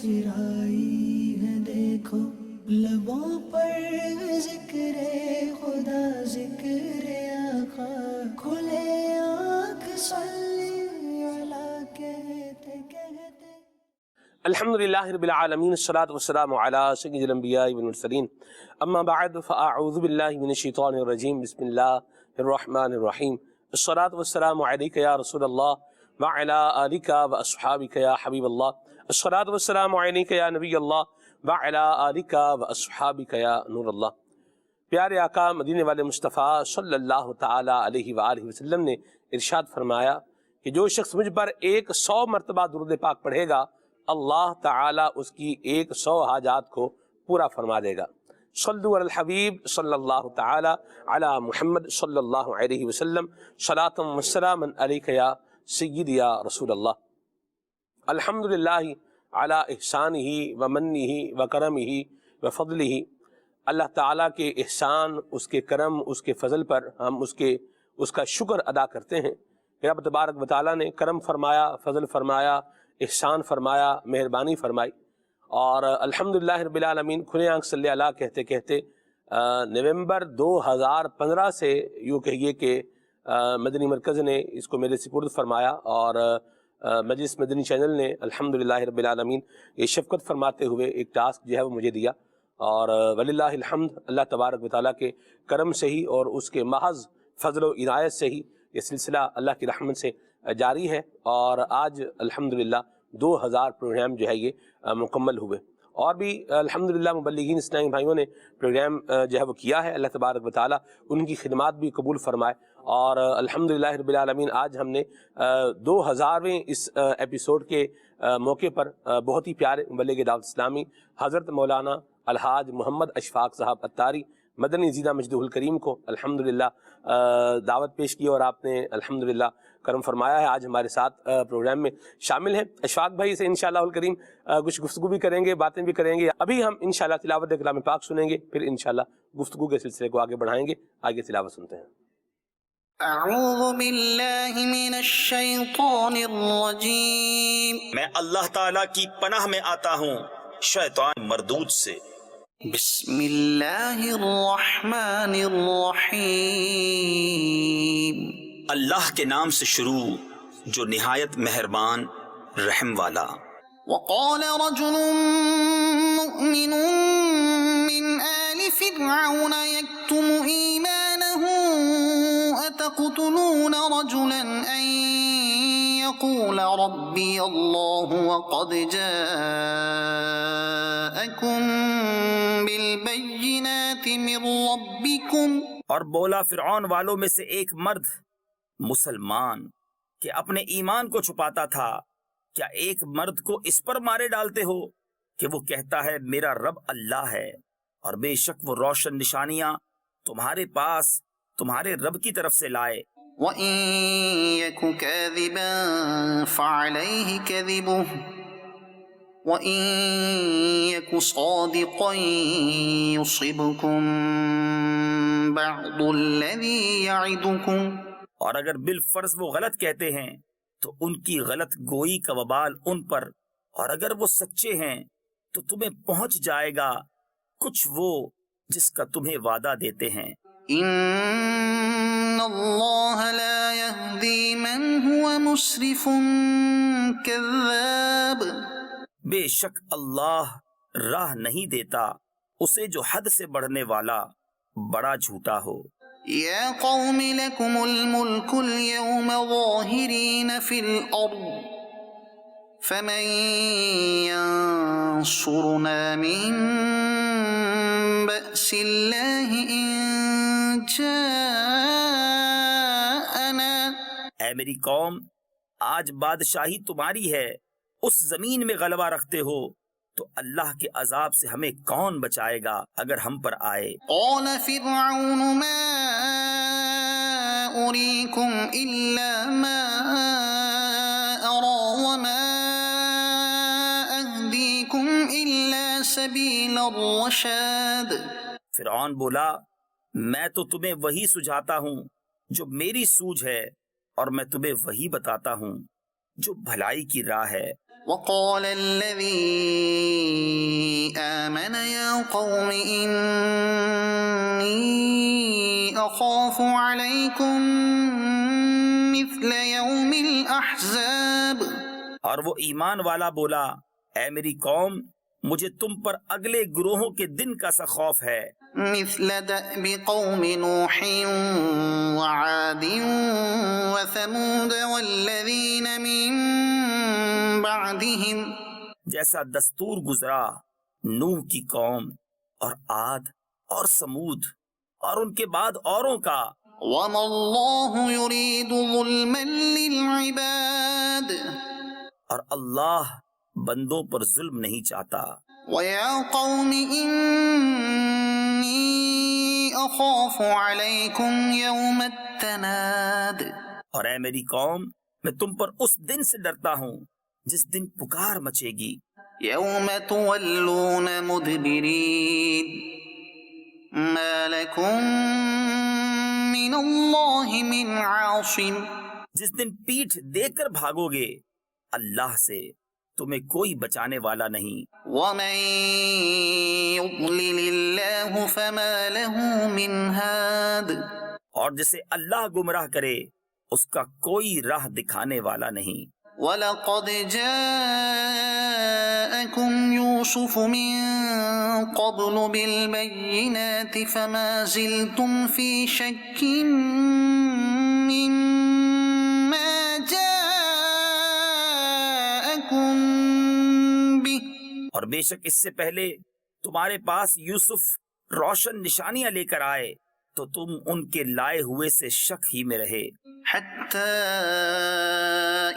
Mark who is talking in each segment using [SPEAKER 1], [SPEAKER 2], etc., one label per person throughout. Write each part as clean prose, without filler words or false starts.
[SPEAKER 1] مسکرائی ہے دیکھو لبوں پر ذکر خدا ذکر آقا کھلے آنکھ صلی علی کہتے کہتے
[SPEAKER 2] الحمدللہ رب العالمین الصلاۃ والسلام علی سید الانبیاء والمرسلین اما بعد فاعوذ باللہ من الشیطان الرجیم بسم اللہ الرحمن الرحیم الصلاۃ والسلام علیک یا رسول اللہ وعلی آلک واصحابک یا حبیب اللہ الصلاۃ والسلام علیک یا نبی اللہ وعلی آلک واصحابک یا نور اللہ۔ پیارے آقا مدینے والے مصطفیٰ صلی اللہ تعالی علیہ وآلہ وسلم نے ارشاد فرمایا کہ جو شخص مجھ پر 100 مرتبہ درود پاک پڑھے گا اللہ تعالیٰ اس کی 100 حاجات کو پورا فرما دے گا۔ صلو علی الحبیب صلی اللہ تعالی علی محمد صلی اللہ علیہ وسلم صلاۃ و سلاما علیک یا سید یا رسول اللہ۔ الحمدللہ علی احسانہ و منہ و کرمہ و فضلہ، اللہ تعالیٰ کے احسان، اس کے کرم، اس کے فضل پر ہم اس کا شکر ادا کرتے ہیں کہ رب تبارک و تعالیٰ نے کرم فرمایا، فضل فرمایا، احسان فرمایا، مہربانی فرمائی، اور الحمدللہ رب العالمین کھلے آنکھ صلی اللہ کہتے کہتے نومبر 2015 سے یوں کہیے کہ مدنی مرکز نے اس کو میرے سپرد فرمایا، اور مجلس مدنی چینل نے الحمدللہ رب العالمین یہ شفقت فرماتے ہوئے ایک ٹاسک جو ہے وہ مجھے دیا، اور وللہ الحمد، اللہ تبارک و تعالیٰ کے کرم سے ہی اور اس کے محض فضل و عنایت سے ہی یہ سلسلہ اللہ کی رحمت سے جاری ہے، اور آج الحمدللہ 2000 پروگرام جو ہے یہ مکمل ہوئے، اور بھی الحمدللہ مبلغین اسلامی بھائیوں نے پروگرام جو ہے وہ کیا ہے، اللہ تبارک و تعالیٰ ان کی خدمات بھی قبول فرمائے، اور الحمدللہ رب العالمین آج ہم نے 2000ویں اس ایپیسوڈ کے موقع پر بہت ہی پیارے مبلغ دعوت اسلامی حضرت مولانا الحاج محمد اشفاق صاحب اتاری مدنی زیدہ مجدہ الکریم کو الحمدللہ دعوت پیش کی، اور آپ نے الحمدللہ کرم فرمایا ہے، آج ہمارے ساتھ پروگرام میں شامل ہیں۔ اشفاق بھائی سے انشاءاللہ الکریم کچھ گفتگو بھی کریں گے، باتیں بھی کریں گے۔ ابھی ہم انشاءاللہ تلاوت کلام پاک سنیں گے، پھر انشاءاللہ گفتگو کے سلسلے کو آگے بڑھائیں گے۔ آگے تلاوت سنتے ہیں۔
[SPEAKER 1] اعوذ باللہ من الشیطان الرجیم،
[SPEAKER 3] میں اللہ تعالیٰ کی پناہ میں آتا ہوں شیطان مردود سے۔
[SPEAKER 1] بسم اللہ الرحمن الرحیم،
[SPEAKER 3] اللہ کے نام سے شروع جو نہایت مہربان رحم والا۔
[SPEAKER 1] وقال رجل مؤمن من آل فرعون يكتم إيمانه أتقتلون رجلا أن يقول ربي الله وقد جاءكم بالبينات من ربكم۔
[SPEAKER 3] اور بولا فرعون والوں میں سے ایک مرد مسلمان کہ اپنے ایمان کو چھپاتا تھا، کیا ایک مرد کو اس پر مارے ڈالتے ہو کہ وہ کہتا ہے میرا رب اللہ ہے، اور بے شک وہ روشن نشانیاں تمہارے پاس تمہارے رب کی طرف سے لائے۔
[SPEAKER 1] وَإِن يَكُ كَاذِبًا فَعَلَيْهِ كَذِبُهُ وَإِن يَكُ صَادِقًا يُصِبْكُم بَعْضُ الَّذِي يَعِدُكُمْ۔
[SPEAKER 3] اور اگر بالفرض وہ غلط کہتے ہیں تو ان کی غلط گوئی کا وبال ان پر، اور اگر وہ سچے ہیں تو تمہیں پہنچ جائے گا کچھ وہ جس کا تمہیں وعدہ دیتے ہیں۔
[SPEAKER 1] ان اللہ لا يهدی من هو مسرف کذاب،
[SPEAKER 3] بے شک اللہ راہ نہیں دیتا اسے جو حد سے بڑھنے والا بڑا جھوٹا ہو۔
[SPEAKER 1] یا قوم لکم الملک اليوم ظاہرین فی الارض فمن ينصرنا من بأس اللہ ان جاءنا۔
[SPEAKER 3] اے میری قوم، آج بادشاہی تمہاری ہے، اس زمین میں غلبہ رکھتے ہو تو اللہ کے عذاب سے ہمیں کون بچائے گا اگر ہم پر آئے۔
[SPEAKER 1] قال فرعون ما أريكم إلا ما أرى وما أهديكم إلا سبيل الرشاد۔
[SPEAKER 3] فرعون بولا میں تو تمہیں وہی سجھاتا ہوں جو میری سوجھ ہے، اور میں تمہیں وہی بتاتا ہوں جو بھلائی کی راہ ہے۔
[SPEAKER 1] وقال الذي آمن يا قوم إني أخاف عليكم مثل يوم الأحزاب.
[SPEAKER 3] اور وہ ایمان والا بولا اے میری قوم مجھے تم پر اگلے گروہوں کے دن کا سا خوف ہے،
[SPEAKER 1] مثل دأب قوم نوح وعاد وثمود والذين من بعدهم.
[SPEAKER 3] جیسا دستور گزرا نوح کی قوم اور عاد اور سمود اور ان کے بعد اوروں کا.
[SPEAKER 1] وما الله يريد ظلما للعباد.
[SPEAKER 3] اور اللہ بندوں پر ظلم نہیں چاہتا.
[SPEAKER 1] ويا قوم إني أخاف عليكم يوم التناد.
[SPEAKER 3] اور اے میری قوم میں تم پر اس دن سے ڈرتا ہوں جس دن پکار مچے گی.
[SPEAKER 1] يوم تولون مدبرين ما لكم من الله من عاصم.
[SPEAKER 3] جس دن پیٹھ دے کر بھاگو گے اللہ سے تمہیں کوئی بچانے والا نہیں.
[SPEAKER 1] ومن يضلل الله فما له من هاد.
[SPEAKER 3] اور جسے اللہ گمراہ کرے اس کا کوئی راہ دکھانے والا نہیں.
[SPEAKER 1] وَلَقَدْ جَاءَكُمْ يُوسُفُ مِن قَبْلُ بِالْبَيِّنَاتِ فَمَا زِلْتُمْ فِي شَكٍّ مِّمَّا جَاءَكُمْ بِهِ.
[SPEAKER 3] اور بے شک اس سے پہلے تمہارے پاس یوسف روشن نشانیاں لے کر آئے تو تم ان کے لائے ہوئے سے شک ہی میں رہے.
[SPEAKER 1] حتى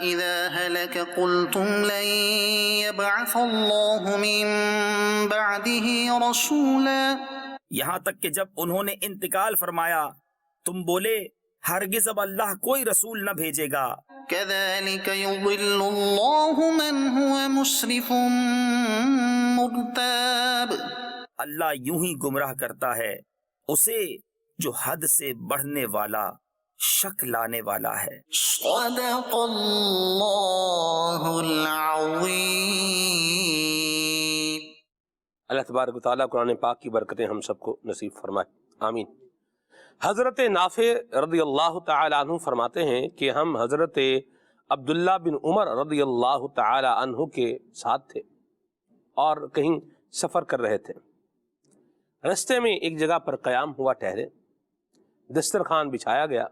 [SPEAKER 1] إذا هلك قلتم لن يبعث الله من بعده رسولا.
[SPEAKER 3] یہاں تک کہ جب انہوں نے انتقال فرمایا تم بولے ہرگز اب اللہ کوئی رسول نہ بھیجے گا.
[SPEAKER 1] كذلك يضل الله من هو مسرف مرتاب.
[SPEAKER 3] اللہ یوں ہی گمراہ کرتا ہے اسے جو حد سے بڑھنے والا شک لانے والا ہے.
[SPEAKER 1] صدق اللہ العظیم.
[SPEAKER 2] اللہ تبارک و تعالیٰ قرآن پاک کی برکتیں ہم سب کو نصیب فرمائے، آمین. حضرت نافع رضی اللہ تعالی عنہ فرماتے ہیں کہ ہم حضرت عبداللہ بن عمر رضی اللہ تعالی عنہ کے ساتھ تھے اور کہیں سفر کر رہے تھے. رستے میں ایک جگہ پر قیام ہوا، ٹھہرے، دسترخوان بچھایا گیا.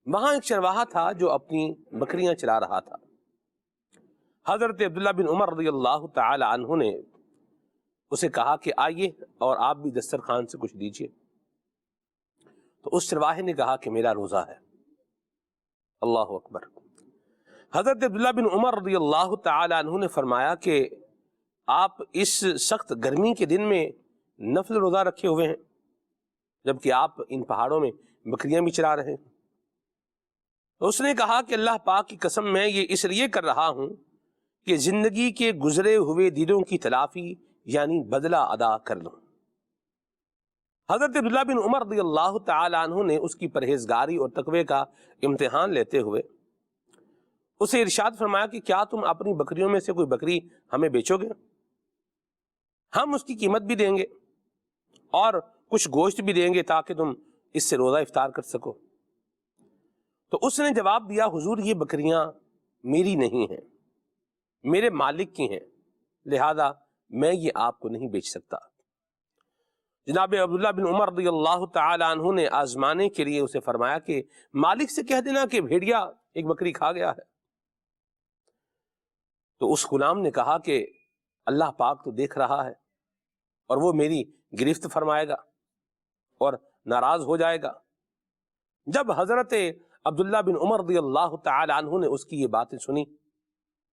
[SPEAKER 2] وہاں ایک چرواہا تھا جو اپنی بکریاں چلا رہا تھا. حضرت عبداللہ بن عمر رضی اللہ تعالی عنہ نے اسے کہا کہ آئیے اور آپ بھی دسترخوان سے کچھ دیجئے. تو اس چرواہے نے کہا کہ میرا روزہ ہے. اللہ اکبر. حضرت عبداللہ بن عمر رضی اللہ تعالی عنہ نے فرمایا کہ آپ اس سخت گرمی کے دن میں نفل روزہ رکھے ہوئے ہیں جبکہ آپ ان پہاڑوں میں بکریاں بھی چرا رہے ہیں. تو اس نے کہا کہ اللہ پاک کی قسم میں یہ اس لیے کر رہا ہوں کہ زندگی کے گزرے ہوئے دنوں کی تلافی یعنی بدلہ ادا کر لوں. حضرت عبداللہ بن عمر رضی اللہ تعالی عنہ نے اس کی پرہیزگاری اور تقوی کا امتحان لیتے ہوئے اسے ارشاد فرمایا کہ کیا تم اپنی بکریوں میں سے کوئی بکری ہمیں بیچو گے؟ ہم اس کی قیمت بھی دیں گے اور کچھ گوشت بھی دیں گے تاکہ تم اس سے روزہ افطار کر سکو. تو اس نے جواب دیا حضور یہ بکریاں میری نہیں ہیں، میرے مالک کی ہیں، لہذا میں یہ آپ کو نہیں بیچ سکتا. جناب عبداللہ بن عمر رضی اللہ تعالی عنہ نے آزمانے کے لیے اسے فرمایا کہ مالک سے کہہ دینا کہ بھیڑیا ایک بکری کھا گیا ہے. تو اس غلام نے کہا کہ اللہ پاک تو دیکھ رہا ہے اور وہ میری گرفت فرمائے گا اور ناراض ہو جائے گا. جب حضرت عبداللہ بن عمر رضی اللہ تعالی عنہ نے اس کی یہ باتیں سنی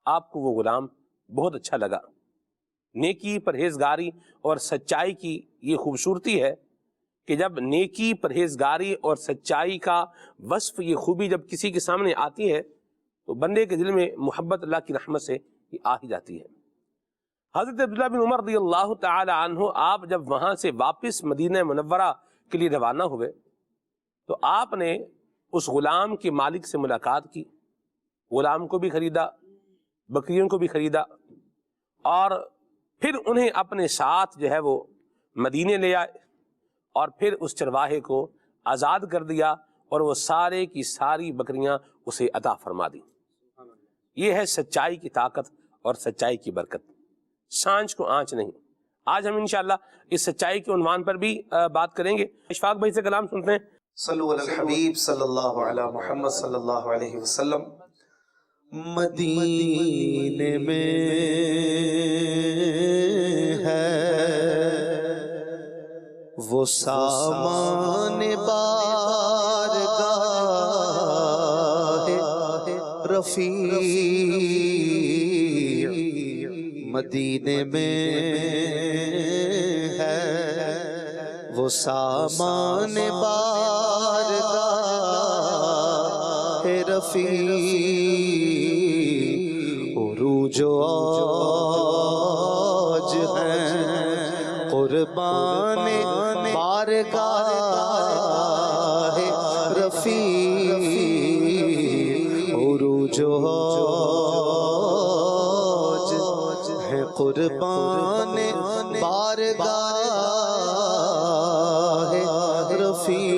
[SPEAKER 2] آپ کو وہ غلام بہت اچھا لگا. نیکی، پرہیزگاری اور سچائی کی یہ خوبصورتی ہے کہ جب نیکی، پرہیزگاری اور سچائی کا وصف، یہ خوبی جب کسی کے سامنے آتی ہے تو بندے کے دل میں محبت اللہ کی رحمت سے یہ آ ہی جاتی ہے. حضرت عبداللہ بن عمر رضی اللہ تعالی عنہ آپ جب وہاں سے واپس مدینہ منورہ کے لیے روانہ ہوئے تو آپ نے اس غلام کے مالک سے ملاقات کی، غلام کو بھی خریدا، بکریوں کو بھی خریدا اور پھر انہیں اپنے ساتھ جو ہے وہ مدینے لے آئے اور پھر اس چرواہے کو آزاد کر دیا اور وہ سارے کی ساری بکریاں اسے عطا فرما دی۔ یہ ہے سچائی کی طاقت اور سچائی کی برکت، سانچ کو آنچ نہیں۔ آج ہم انشاءاللہ اس سچائی کے عنوان پر بھی بات کریں گے۔ اشفاق بھائی سے کلام سنتے ہیں۔
[SPEAKER 4] صلو علی الحبیب صلی اللہ علی محمد صلی اللہ علیہ وسلم۔ مدینے میں ہے وہ سامان بارگاہ رفیع، مدینے میں ہے وہ سامان بارگاہ رفیع، عروج و عاج ہیں قربان بارگاہ رفیع، عروج و عاج ہیں قربان بارگاہ رفیع،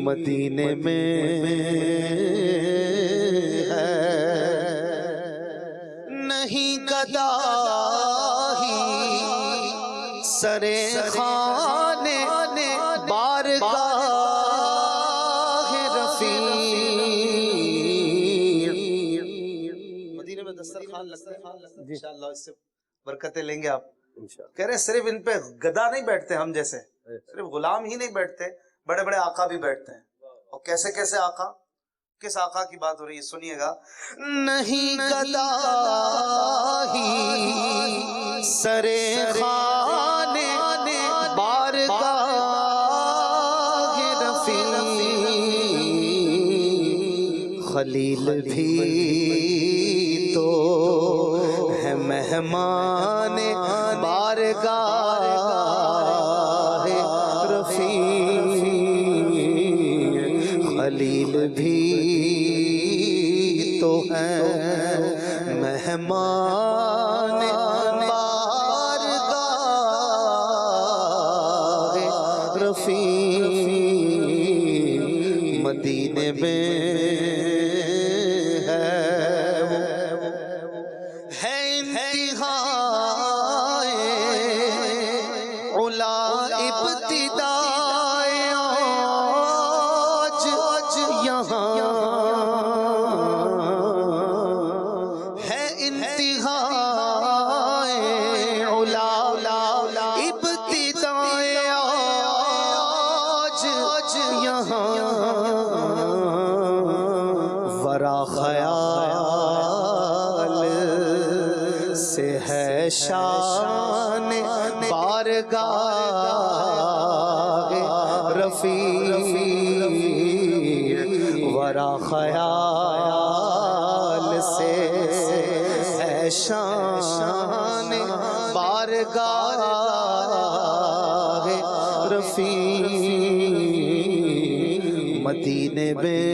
[SPEAKER 4] مدینے میں ہے نہیں گداہی سرے خانے بارگاہ رفیع، مدینے میں دسترخوان لگتا ہے انشاءاللہ، اس سے برکتیں لیں گے آپ۔ کہہ رہے صرف ان پہ گدا نہیں بیٹھتے ہم جیسے، صرف غلام ہی نہیں بیٹھتے، بڑے بڑے آقا بھی بیٹھتے ہیں۔ اور کیسے کیسے آقا؟ کس آقا کی بات ہو رہی ہے سنیے گا۔ نہیں گدا ہی سرے خانے بارگاہ رفیع، خلیل بھی تو ہے مہمان بارگاہ رفیع، خلیل بھی تو ہے مہمان بارگاہ رفیع، مدینے میں شان بارگاہ رفیع، ورا خیال سے ہے شان بارگاہ رفیع، مدینے میں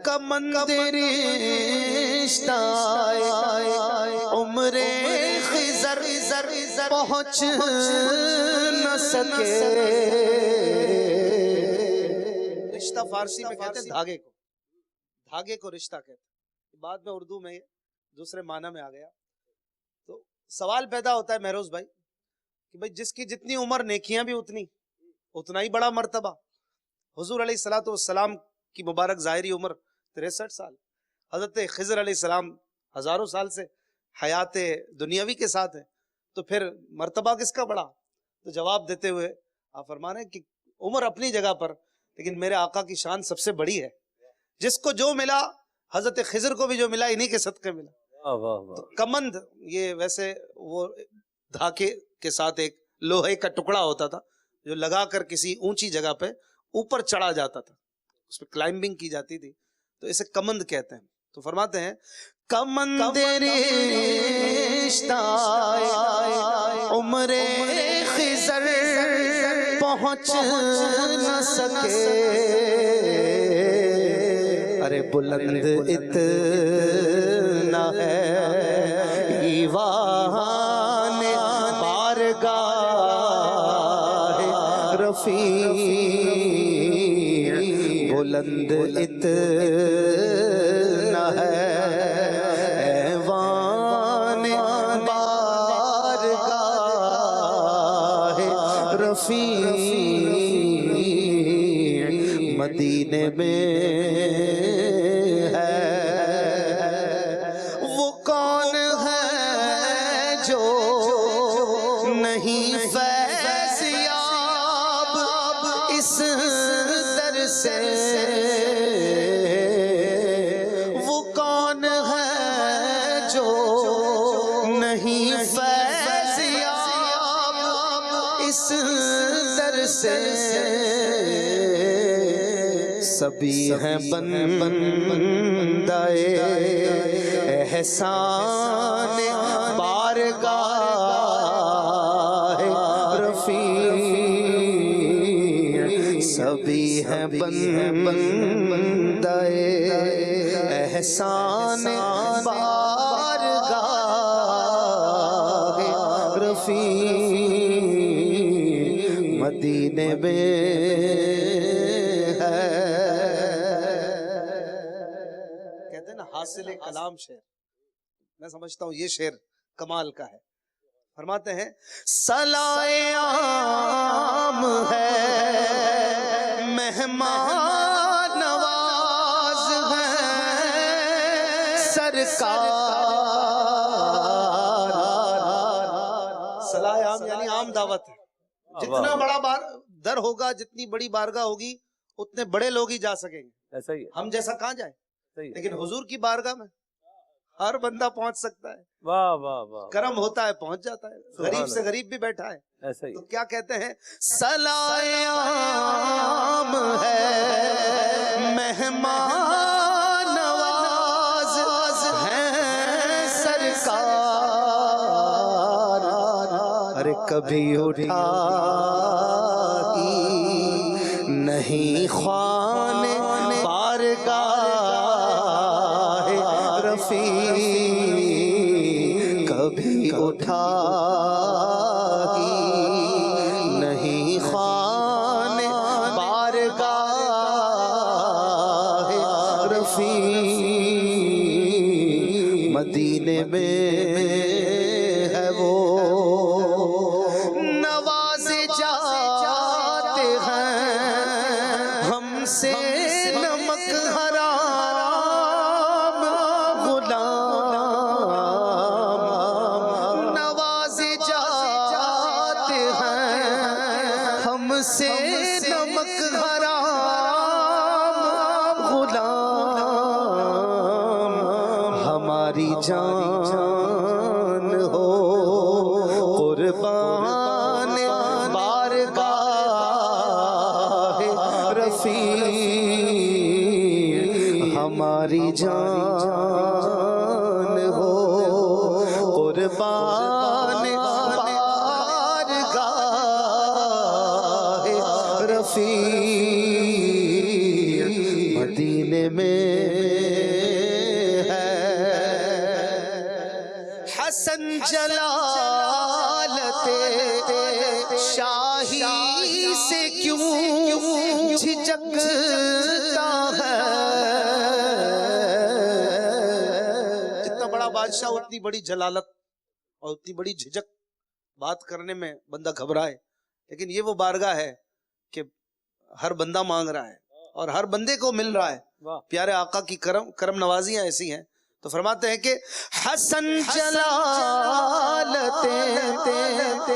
[SPEAKER 4] کمندر رشتہ عمر خضر پہنچ نہ سکے۔ رشتہ فارسی میں کہتے ہیں دھاگے کو، دھاگے کو رشتہ کہتے ہیں، بعد میں اردو میں دوسرے معنی میں آ گیا۔ تو سوال پیدا ہوتا ہے مہروز بھائی کہ بھائی جس کی جتنی عمر نیکیاں بھی اتنا ہی بڑا مرتبہ۔ حضور علیہ الصلوۃ والسلام کی مبارک ظاہری عمر 63 سال، حضرت خضر علیہ السلام ہزاروں سال سے حیات دنیاوی کے ساتھ ہے، تو پھر مرتبہ کس کا بڑا؟ تو جواب دیتے ہوئے آپ فرما رہے ہیں کہ عمر اپنی جگہ پر، لیکن میرے آقا کی شان سب سے بڑی ہے۔ جس کو جو ملا، حضرت خضر کو بھی جو ملا انہی کے صدقے ملا۔ تو کمند یہ ویسے وہ دھاگے کے ساتھ ایک لوہے کا ٹکڑا ہوتا تھا جو لگا کر کسی اونچی جگہ پہ اوپر چڑھا جاتا تھا، اس پہ کلائمبنگ کی جاتی تھی، تو اسے کمند کہتے ہیں۔ تو فرماتے ہیں کمند رشتہ عمر خضر پہنچ نہ سکے، ارے بلند اتنا ہے ایوان بارگاہ رفیع، بلند اتنا ہے ایوان بارگاہ رفیع، مدینے میں ہے۔ وہ کون ہے جو نہیں فیض یاب اس در سے؟ وہ کون ہے جو نہیں فیض یاب اس در سے؟ سبھی ہیں بندہ احسان بارگاہ رفیع، سبھی ہیں بندہ احسان بارگاہ رفیع، مدینے میں حاصل کلام شعر۔ میں سمجھتا ہوں یہ شعر کمال کا ہے۔ فرماتے ہیں صلائے عام ہے مہمان نواز ہے سرکار۔ صلائے عام یعنی عام دعوت ہے۔ جتنا بڑا در ہوگا، جتنی بڑی بارگاہ ہوگی، اتنے بڑے لوگ ہی جا سکیں گے۔ ایسا ہی ہم جیسا کہاں جائیں؟ لیکن حضور کی بارگاہ میں ہر بندہ پہنچ سکتا ہے۔ واہ واہ واہ، کرم ہوتا ہے پہنچ جاتا ہے، غریب سے غریب بھی بیٹھا ہے۔ ایسا ہی تو کیا کہتے ہیں صلائے عام ہے مہمان نواز ہے سرکار، ارے کبھی اٹھا نہیں خوان بارگاہ رفیع، کبھی اٹھا نہیں خوان بارگاہ رفیع، مدینے میں ہے وہ نوازے جاتے ہیں ہم سے نمک حرام غلام، نوازے جاتے ہیں ہم سے نمک حرام غلام، ہماری جان ہو قربان بارگاہ رفیع، ہماری جان ہو قربان بارگاہ رفیع، مدینے میں ہے۔ حسن جلالت شاہی سے کیوں جھجکتا ہے؟ جتنا بڑا بادشاہ اتنی بڑی جلالت اور اتنی بڑی جھجک، بات کرنے میں بندہ گھبرائے، لیکن یہ وہ بارگاہ ہے کہ ہر بندہ مانگ رہا ہے اور ہر بندے کو مل رہا ہے۔ پیارے آقا کی کرم نوازیاں ایسی ہیں، تو فرماتے ہیں کہ حسن جلالت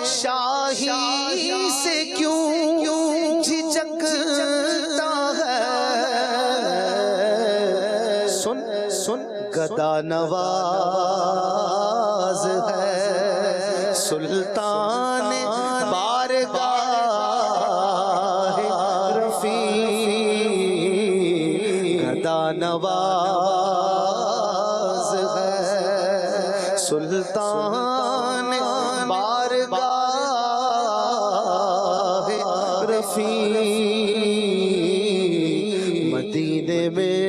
[SPEAKER 4] شاہی سے کیوں جھجکتا ہے؟ سن سن گدا نواز ہے سلطان بارگاہ رفیع، گدا نواز ہے سلطان بارگاہ رفیع، مدینے میں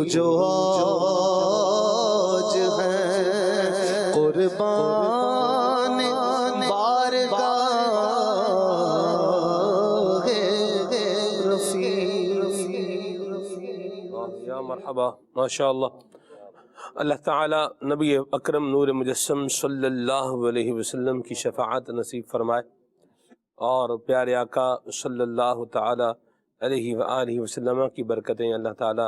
[SPEAKER 4] جو آج ہے قربان بارگاہ رفیع.
[SPEAKER 2] یا مرحبا ماشاء اللہ. اللہ تعالی نبی اکرم نور مجسم صلی اللہ علیہ وسلم کی شفاعت نصیب فرمائے اور پیارے آقا صلی اللہ تعالی علیہ وآلہ وسلم کی برکتیں اللہ تعالی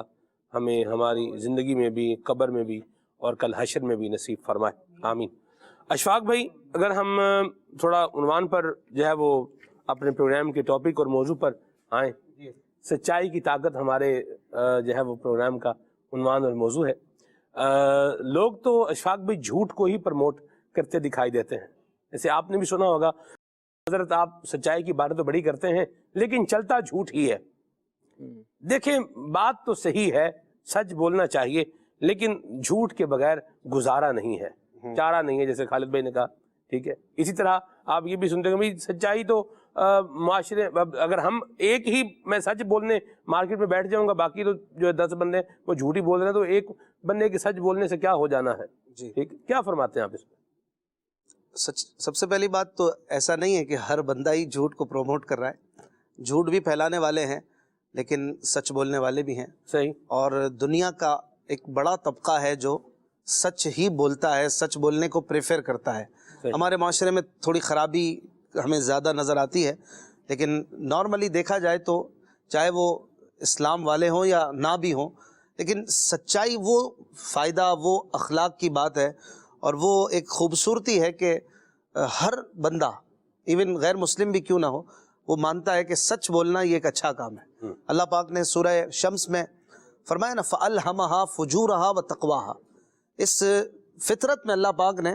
[SPEAKER 2] ہمیں ہماری زندگی میں بھی، قبر میں بھی اور کل حشر میں بھی نصیب فرمائے. آمین. اشفاق بھائی، اگر ہم تھوڑا عنوان پر جو ہے وہ اپنے پروگرام کے ٹاپک اور موضوع پر آئیں. سچائی کی طاقت ہمارے جو ہے وہ پروگرام کا عنوان اور موضوع ہے. لوگ تو اشفاق بھائی جھوٹ کو ہی پروموٹ کرتے دکھائی دیتے ہیں. جیسے آپ نے بھی سنا ہوگا حضرت آپ سچائی کی باتیں تو بڑی کرتے ہیں لیکن چلتا جھوٹ ہی ہے. دیکھیں بات تو صحیح ہے، سچ بولنا چاہیے، لیکن جھوٹ کے بغیر گزارا نہیں ہے، چارہ نہیں ہے، جیسے خالد بھائی نے کہا. ٹھیک ہے، اسی طرح آپ یہ بھی سنتے ہیں کہ سچائی تو معاشرے، اگر ہم ایک ہی میں سچ بولنے مارکیٹ میں بیٹھ جاؤں گا، باقی تو جو 10 بندے وہ جھوٹ ہی بول رہے ہیں، تو ایک بندے کے سچ بولنے سے کیا ہو جانا ہے.
[SPEAKER 4] جی
[SPEAKER 2] ٹھیک، کیا فرماتے ہیں آپ اس میں؟
[SPEAKER 4] سب سے پہلی بات تو ایسا نہیں ہے کہ ہر بندہ ہی جھوٹ کو پروموٹ کر رہا ہے. جھوٹ بھی پھیلانے والے ہیں لیکن سچ بولنے والے بھی ہیں.
[SPEAKER 2] صحیح.
[SPEAKER 4] اور دنیا کا ایک بڑا طبقہ ہے جو سچ ہی بولتا ہے، سچ بولنے کو پریفر کرتا ہے. ہمارے معاشرے میں تھوڑی خرابی ہمیں زیادہ نظر آتی ہے، لیکن نارملی دیکھا جائے تو چاہے وہ اسلام والے ہوں یا نہ بھی ہوں، لیکن سچائی وہ فائدہ، وہ اخلاق کی بات ہے اور وہ ایک خوبصورتی ہے کہ ہر بندہ ایون غیر مسلم بھی کیوں نہ ہو وہ مانتا ہے کہ سچ بولنا یہ ایک اچھا کام ہے. اللہ پاک نے سورہ شمس میں فرمایا نا فَأَلْهَمَهَا فُجُورَهَا وَتَقْوَاهَا. اس فطرت میں اللہ پاک نے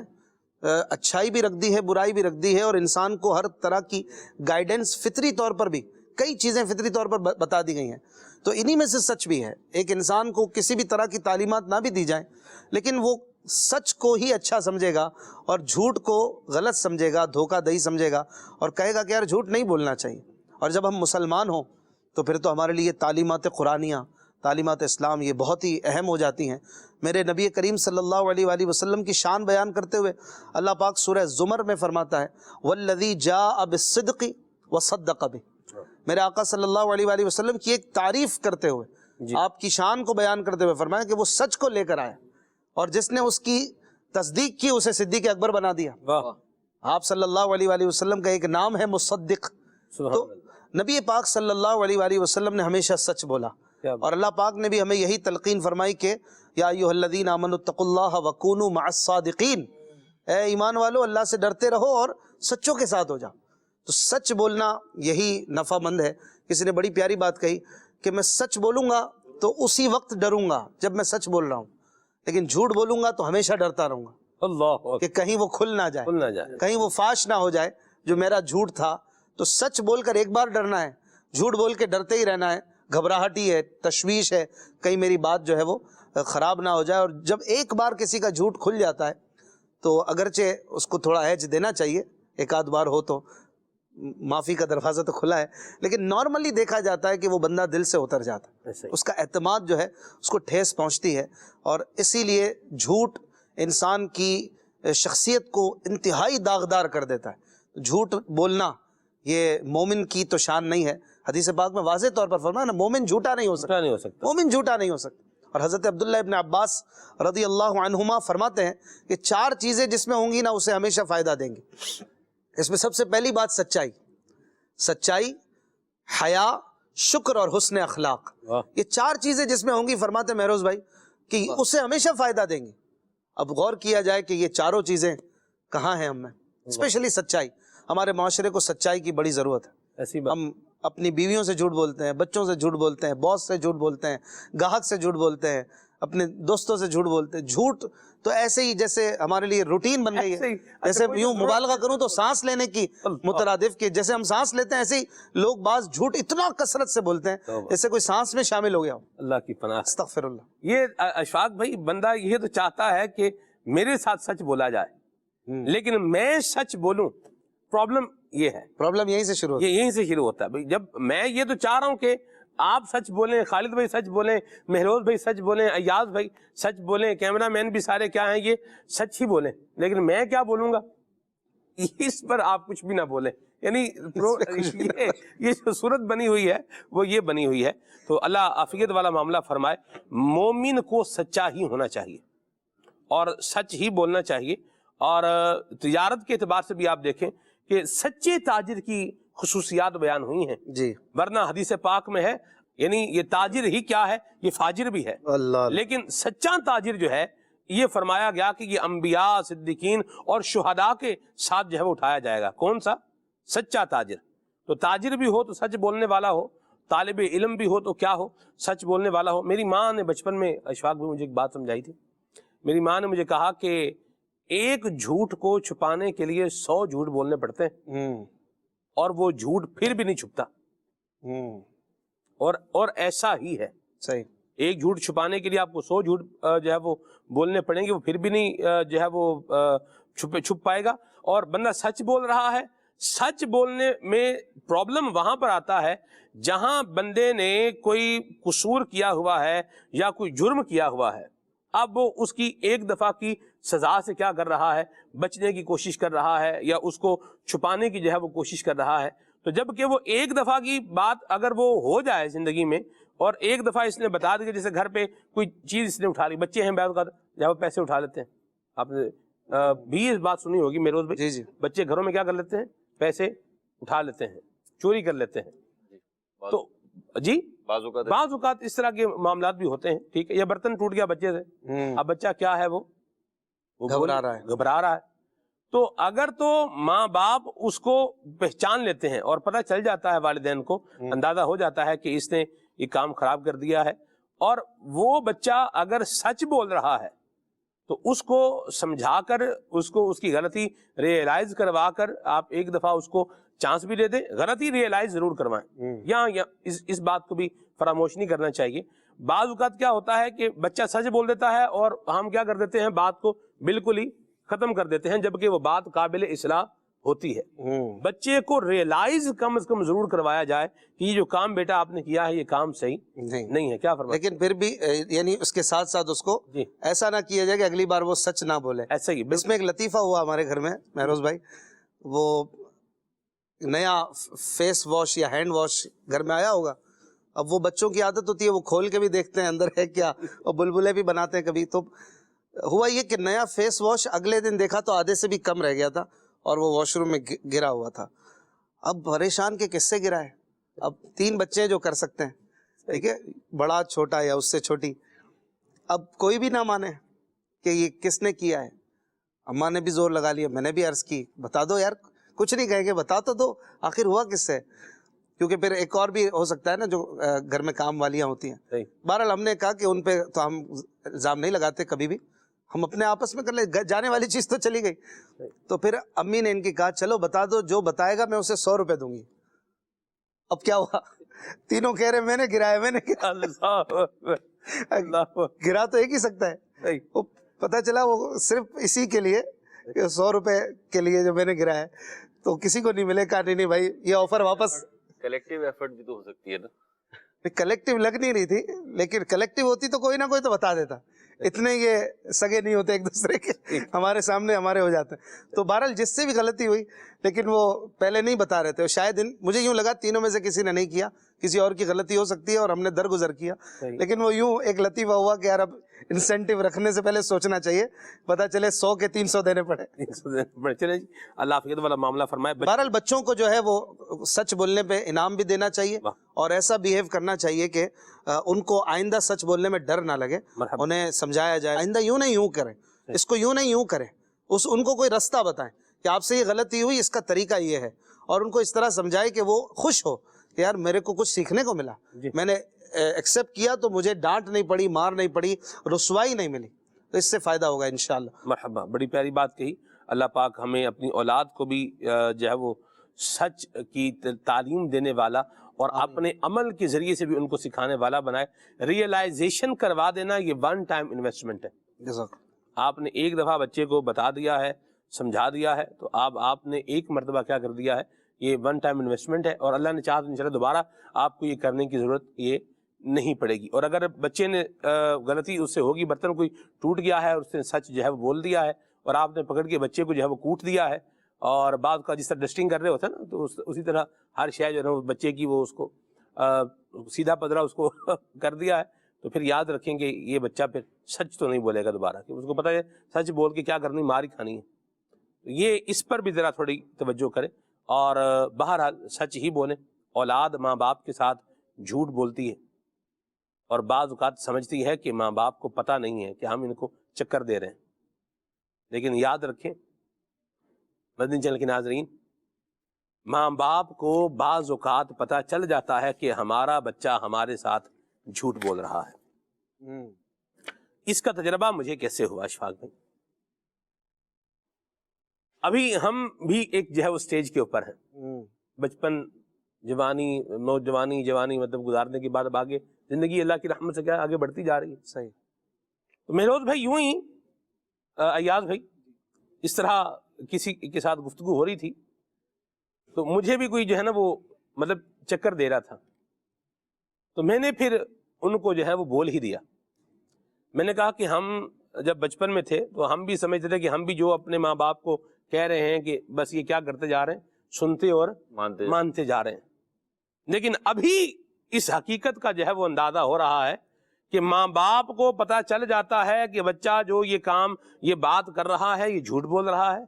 [SPEAKER 4] اچھائی بھی رکھ دی ہے، برائی بھی رکھ دی ہے، اور انسان کو ہر طرح کی گائیڈنس فطری طور پر بھی کئی چیزیں فطری طور پر بتا دی گئی ہیں. تو انہی میں سے سچ بھی ہے. ایک انسان کو کسی بھی طرح کی تعلیمات نہ بھی دی جائیں لیکن وہ سچ کو ہی اچھا سمجھے گا اور جھوٹ کو غلط سمجھے گا، دھوکہ دہی سمجھے گا اور کہے گا کہ یار جھوٹ نہیں بولنا چاہیے. اور جب ہم مسلمان ہوں تو پھر تو ہمارے لیے تعلیمات قرآنیہ، تعلیمات اسلام یہ بہت ہی اہم ہو جاتی ہیں. میرے نبی کریم صلی اللہ علیہ وآلہ وسلم کی شان بیان کرتے ہوئے اللہ پاک سورہ زمر میں فرماتا ہے وَالَّذِي جَاءَ بِالصِّدْقِ وَصَدَّقَ بِهِ. میرے آقا صلی اللہ علیہ وآلہ وسلم کی ایک تعریف کرتے ہوئے، آپ کی شان کو بیان کرتے ہوئے فرمایا کہ وہ سچ کو لے کر آیا اور جس نے اس کی تصدیق کی اسے صدیق اکبر بنا دیا. آپ صلی اللہ علیہ وآلہ وسلم کا ایک نام ہے مصدق. تو نبی پاک صلی اللہ علیہ وآلہ وسلم نے ہمیشہ سچ بولا اور اللہ پاک نے بھی ہمیں یہی تلقین فرمائی کہ یا ایھا الذین آمنوا اتقوا اللہ وکونوا مع الصادقین. اے ایمان والو اللہ سے ڈرتے رہو اور سچوں کے ساتھ ہو جاؤ. تو سچ بولنا یہی نفع مند ہے. کسی نے بڑی پیاری بات کہی کہ میں سچ بولوں گا تو اسی وقت ڈروں گا جب میں سچ بول رہا ہوں، لیکن جھوٹ بولوں گا تو ہمیشہ ڈرتا رہوں گا
[SPEAKER 2] اللہ
[SPEAKER 4] کہ کہیں وہ کھل نہ جائے، کہیں وہ فاش نہ ہو جائے جو میرا جھوٹ تھا. تو سچ بول کر ایک بار ڈرنا ہے، جھوٹ بول کے ڈرتے ہی رہنا ہے. گھبراہٹ ہی ہے، تشویش ہے، کہیں میری بات جو ہے وہ خراب نہ ہو جائے. اور جب ایک بار کسی کا جھوٹ کھل جاتا ہے تو اگرچہ اس کو تھوڑا ایج دینا چاہیے، ایک آدھ بار ہو تو معافی کا دروازہ تو کھلا ہے، لیکن نارملی دیکھا جاتا ہے کہ وہ بندہ دل سے اتر جاتا ہے، اس کا اعتماد جو ہے اس کو ٹھیس پہنچتی ہے. اور اسی لیے جھوٹ انسان کی شخصیت کو انتہائی داغدار کر دیتا ہے. جھوٹ بولنا یہ مومن کی تو شان نہیں ہے. حدیث پاک میں واضح طور پر فرمایا نا مومن جھوٹا نہیں ہو سکتا، مومن جھوٹا نہیں ہو سکتا. اور حضرت عبداللہ ابن عباس رضی اللہ عنہما فرماتے ہیں کہ 4 چیزیں جس میں ہوں گی نا اسے ہمیشہ فائدہ دیں گی. اس میں سب سے پہلی بات سچائی، حیا، شکر اور حسن اخلاق. یہ 4 چیزیں جس میں ہوں گی فرماتے مہروز بھائی کہ اسے ہمیشہ فائدہ دیں گی. اب غور کیا جائے کہ یہ چاروں چیزیں کہاں ہیں ہم میں. اسپیشلی سچائی. ہمارے معاشرے کو سچائی کی بڑی ضرورت ہے. ہم اپنی بیویوں سے جھوٹ بولتے ہیں، بچوں سے جھوٹ بولتے ہیں، باس سے جھوٹ بولتے ہیں، گاہک سے جھوٹ بولتے ہیں، اپنے دوستوں سے جھوٹ بولتے ہیں. جھوٹ تو ایسے ہی جیسے ہمارے لیے روٹین بن گئی ہے. جیسے یوں مبالغہ کروں تو سانس لینے کی مترادف کی، جیسے ہم سانس لیتے ہیں ایسے ہی لوگ بعض جھوٹ اتنا کثرت سے بولتے ہیں جیسے کوئی سانس میں شامل ہو گیا ہو.
[SPEAKER 2] اللہ کی پناہ.
[SPEAKER 4] استغفر اللہ.
[SPEAKER 2] یہ اشفاق بھائی بندہ یہ تو چاہتا ہے کہ میرے ساتھ سچ بولا جائے لیکن میں سچ بولوں. پرابلم یہ ہے،
[SPEAKER 4] پرابلم یہیں سے شروع ہوتا ہے.
[SPEAKER 2] یہیں سے شروع ہوتا ہے. جب میں یہ تو چاہ رہا ہوں کہ آپ سچ بولیں، خالد بھائی سچ بولیں، مہروز بھائی سچ بولیں، ایاز بھائی سچ بولیں، کیمرہ مین بھی سارے کیا ہیں یہ سچ ہی بولیں، لیکن میں کیا بولوں گا اس پر آپ کچھ بھی نہ بولیں. یعنی یہ جو صورت بنی ہوئی ہے وہ یہ بنی ہوئی ہے. تو اللہ عافیت والا معاملہ فرمائے. مومن کو سچا ہی ہونا چاہیے اور سچ ہی بولنا چاہیے. اور تجارت کے اعتبار سے بھی آپ دیکھیں کہ سچے تاجر کی خصوصیات بیان ہوئی ہیں
[SPEAKER 4] جی.
[SPEAKER 2] ورنہ حدیث پاک میں ہے یعنی یہ تاجر ہی کیا ہے، یہ فاجر بھی ہے.
[SPEAKER 4] اللہ
[SPEAKER 2] لیکن سچا تاجر جو ہے یہ فرمایا گیا کہ یہ انبیاء، صدیقین اور شہداء کے ساتھ جو ہے وہ اٹھایا جائے گا. کون سا؟ سچا تاجر. تو تاجر بھی ہو تو سچ بولنے والا ہو، طالب علم بھی ہو تو کیا ہو، سچ بولنے والا ہو. میری ماں نے بچپن میں، اشفاق بھی مجھے ایک بات سمجھائی تھی. میری ماں نے مجھے کہا کہ ایک جھوٹ کو چھپانے کے لیے 100 جھوٹ بولنے پڑتے ہیں اور وہ جھوٹ پھر بھی نہیں چھپتا. اور ایسا ہی ہے.
[SPEAKER 4] صحیح.
[SPEAKER 2] ایک جھوٹ چھپانے کے لیے آپ کو 100 جھوٹ جو ہے وہ بولنے پڑیں گے، وہ پھر بھی نہیں جو ہے وہ چھپ پائے گا. اور بندہ سچ بول رہا ہے. سچ بولنے میں پرابلم وہاں پر آتا ہے جہاں بندے نے کوئی قصور کیا ہوا ہے یا کوئی جرم کیا ہوا ہے. اب وہ اس کی ایک دفعہ کی سزا سے کیا کر رہا ہے، بچنے کی کوشش کر رہا ہے یا اس کو چھپانے کی جو ہے وہ کوشش کر رہا ہے. تو جب کہ وہ ایک دفعہ کی بات اگر وہ ہو جائے زندگی میں اور ایک دفعہ اس نے بتا دیا، جیسے گھر پہ کوئی چیز اس نے اٹھا لی، بچے ہیں بعض اوقات جب وہ پیسے اٹھا لیتے ہیں. آپ نے بھی اس بات سنی ہوگی میروز بھائی.
[SPEAKER 4] جی.
[SPEAKER 2] بچے گھروں میں کیا کر لیتے ہیں، پیسے اٹھا لیتے ہیں، چوری کر لیتے ہیں. تو جی بعض اوقات اس طرح کے معاملات بھی ہوتے ہیں. ٹھیک ہے، یا برتن ٹوٹ گیا بچے سے، اب بچہ کیا ہے، وہ
[SPEAKER 4] گھبرا رہا ہے.
[SPEAKER 2] تو اگر تو ماں باپ اس کو پہچان لیتے ہیں اور پتہ چل جاتا ہے، والدین کو اندازہ ہو جاتا ہے کہ اس نے یہ کام خراب کر دیا ہے، اور وہ بچہ اگر سچ بول رہا ہے تو اس کو سمجھا کر اس کی غلطی ریئلائز کروا کر آپ ایک دفعہ اس کو چانس بھی دے دیں. غلطی ریئلائز ضرور کروائیں. یا اس بات کو بھی فراموش نہیں کرنا چاہیے. بعض اوقات کیا ہوتا ہے کہ بچہ سچ بول دیتا ہے اور ہم کیا کر دیتے ہیں، بات کو بالکل ہی ختم کر دیتے ہیں، جبکہ وہ بات قابل اصلاح ہوتی ہے. بچے کو ریئلائز کم از کم ضرور کروایا جائے کہ یہ جو کام بیٹا آپ نے کیا ہے یہ کام صحیح نہیں ہے. کیا فرمائیں؟
[SPEAKER 4] لیکن پھر بھی یعنی اس کے ساتھ ساتھ اس کو ایسا نہ کیا جائے کہ اگلی بار وہ سچ نہ بولے.
[SPEAKER 2] ایسا ہی.
[SPEAKER 4] اس میں ایک لطیفہ ہوا ہمارے گھر میں مہروز بھائی. وہ نیا فیس واش یا ہینڈ واش گھر میں آیا ہوگا. اب وہ بچوں کی عادت ہوتی ہے، وہ کھول کے بھی دیکھتے ہیں اندر ہے کیا، اور بلبلے بھی بناتے ہیں کبھی. تو ہوا یہ کہ نیا فیس واش اگلے دن دیکھا تو آدھے سے بھی کم رہ گیا تھا اور وہ واش روم میں گرا ہوا تھا. اب پریشان کہ کس سے گرا ہے. اب 3 بچے جو کر سکتے ہیں، ٹھیک ہے، بڑا چھوٹا یا اس سے چھوٹی. اب کوئی بھی نہ مانے کہ یہ کس نے کیا ہے. اماں نے بھی زور لگا لیا، میں نے بھی عرض کی بتا دو یار. کچھ نہیں کہیں گے، بتا تو دو آخر ہوا کس سے. کیونکہ پھر ایک اور بھی ہو سکتا ہے نا جو گھر میں کام والیاں ہوتی ہیں. بہرحال ہم نے کہا کہ ان پہ تو ہم الزام نہیں لگاتے کبھی بھی، ہم اپنے آپس میں کر لیں، جانے والی چیز تو چلی گئی. تو پھر امی نے ان کی کہا چلو بتا دو، جو بتائے گا میں اسے 100 روپے دوں گی. اب کیا ہوا، تینوں کہہ رہے میں نے گرایا، میں نے گرا تو ایک ہی سکتا ہے. پتا چلا وہ صرف اسی کے لیے 100 روپے کے لیے جو میں نے گرایا تو کسی کو نہیں ملے. کہا نہیں بھائی یہ آفر واپس.
[SPEAKER 5] کلیکٹیو ایفرٹ بھی تو ہو سکتی ہے نا.
[SPEAKER 4] کلیکٹیو لگ نہیں رہی تھی، لیکن کلیکٹیو ہوتی تو کوئی نہ کوئی تو بتا دیتا. اتنے یہ سگے نہیں ہوتے ایک دوسرے کے، ہمارے سامنے ہمارے ہو جاتے ہیں. تو بہرحال جس سے بھی غلطی ہوئی، لیکن وہ پہلے نہیں بتا رہے تھے. شاید مجھے یوں لگا تینوں میں سے کسی نے نہیں کیا، کسی اور کی غلطی ہو سکتی ہے اور ہم نے درگزر کیا. لیکن وہ یوں ایک لطیفہ ہوا کہ یار اب انسینٹیو رکھنے سے پہلے سوچنا چاہیے، پتہ چلے 100 کے 300 دینے پڑے.
[SPEAKER 2] چلے جی، اللہ عافیت والا معاملہ فرمائے.
[SPEAKER 4] بہرحال بچوں کو جو ہے وہ سچ بولنے پہ انعام بھی دینا چاہیے اور ایسا بیہیو کرنا چاہیے کہ ان کو آئندہ سچ بولنے میں ڈر نہ لگے. انہیں سمجھایا جائے آئندہ یوں نہیں یوں کریں، اس کو یوں نہیں یوں کریں. ان کو کوئی رستہ بتائیں کہ آپ سے یہ غلطی ہوئی، اس کا طریقہ یہ ہے، اور ان کو اس طرح سمجھائے کہ وہ خوش ہو کہ یار میرے کو کچھ سیکھنے کو ملا. میں نے ایکسیپٹ کیا تو مجھے ڈانٹ نہیں پڑی، مار نہیں پڑی، رسوائی نہیں ملی. تو اس سے فائدہ ہوگا انشاءاللہ.
[SPEAKER 2] مرحبا، بڑی پیاری بات کہی. اللہ پاک ہمیں اپنی اولاد کو بھی جو ہے وہ سچ کی تعلیم دینے والا اور اپنے عمل کے ذریعے سے بھی ان کو سکھانے والا بنائے. ریئلائزیشن کروا دینا یہ ون ٹائم انویسٹمنٹ ہے. آپ نے ایک دفعہ بچے کو بتا دیا ہے، سمجھا دیا ہے، تو آپ نے ایک مرتبہ کیا کر دیا ہے، یہ ون ٹائم انویسٹمنٹ ہے، اور اللہ نے چاہا تو انشاءاللہ دوبارہ آپ کو یہ کرنے کی ضرورت یہ نہیں پڑے گی۔ اور اگر بچے نے غلطی اس سے ہوگی، برتن کوئی ٹوٹ گیا ہے اور اس نے سچ جو ہے وہ بول دیا ہے، اور آپ نے پکڑ کے بچے کو جو ہے وہ کوٹ دیا ہے، اور بعض کا جس طرح ڈسٹنگ کر رہے ہوتے ہیں نا، تو اسی طرح ہر شے جو ہے وہ بچے کی وہ اس کو سیدھا پدرا اس کو کر دیا ہے، تو پھر یاد رکھیں کہ یہ بچہ پھر سچ تو نہیں بولے گا دوبارہ، کہ اس کو پتہ ہے سچ بول کے کیا کرنی، مار ہی کھانی ہے۔ یہ اس پر بھی ذرا تھوڑی توجہ کریں، اور بہرحال سچ ہی بولیں۔ اولاد ماں باپ کے ساتھ جھوٹ بولتی ہے، اور بعض اوقات سمجھتی ہے کہ ماں باپ کو پتہ نہیں ہے کہ ہم ان کو چکر دے رہے ہیں، لیکن یاد رکھیں مدنی چینل کے ناظرین، ماں باپ کو بعض اوقات پتہ چل جاتا ہے کہ ہمارا بچہ ہمارے ساتھ جھوٹ بول رہا ہے۔ اس کا تجربہ مجھے کیسے ہوا اشفاق بھائی؟ ابھی ہم بھی ایک جو ہے وہ سٹیج کے اوپر ہیں، بچپن، جوانی، نوجوانی، جوانی مطلب گزارنے کے بعد اب آگے زندگی اللہ کی رحمت سے کیا آگے بڑھتی جا رہی ہے۔
[SPEAKER 4] صحیح۔
[SPEAKER 2] تو مہروز بھائی یوں ہی ایاز بھائی اس طرح کسی کے ساتھ گفتگو ہو رہی تھی، تو مجھے بھی کوئی جو ہے نا وہ مطلب چکر دے رہا تھا، تو میں نے پھر ان کو جو ہے وہ بول ہی دیا۔ میں نے کہا کہ ہم جب بچپن میں تھے تو ہم بھی سمجھتے تھے کہ ہم بھی جو اپنے ماں باپ کو کہہ رہے ہیں کہ بس یہ کیا کرتے جا رہے ہیں، سنتے اور مانتے جا رہے ہیں، لیکن ابھی اس حقیقت کا جو ہے وہ اندازہ ہو رہا ہے کہ ماں باپ کو پتہ چل جاتا ہے کہ بچہ جو یہ کام، یہ بات کر رہا ہے، یہ جھوٹ بول رہا ہے،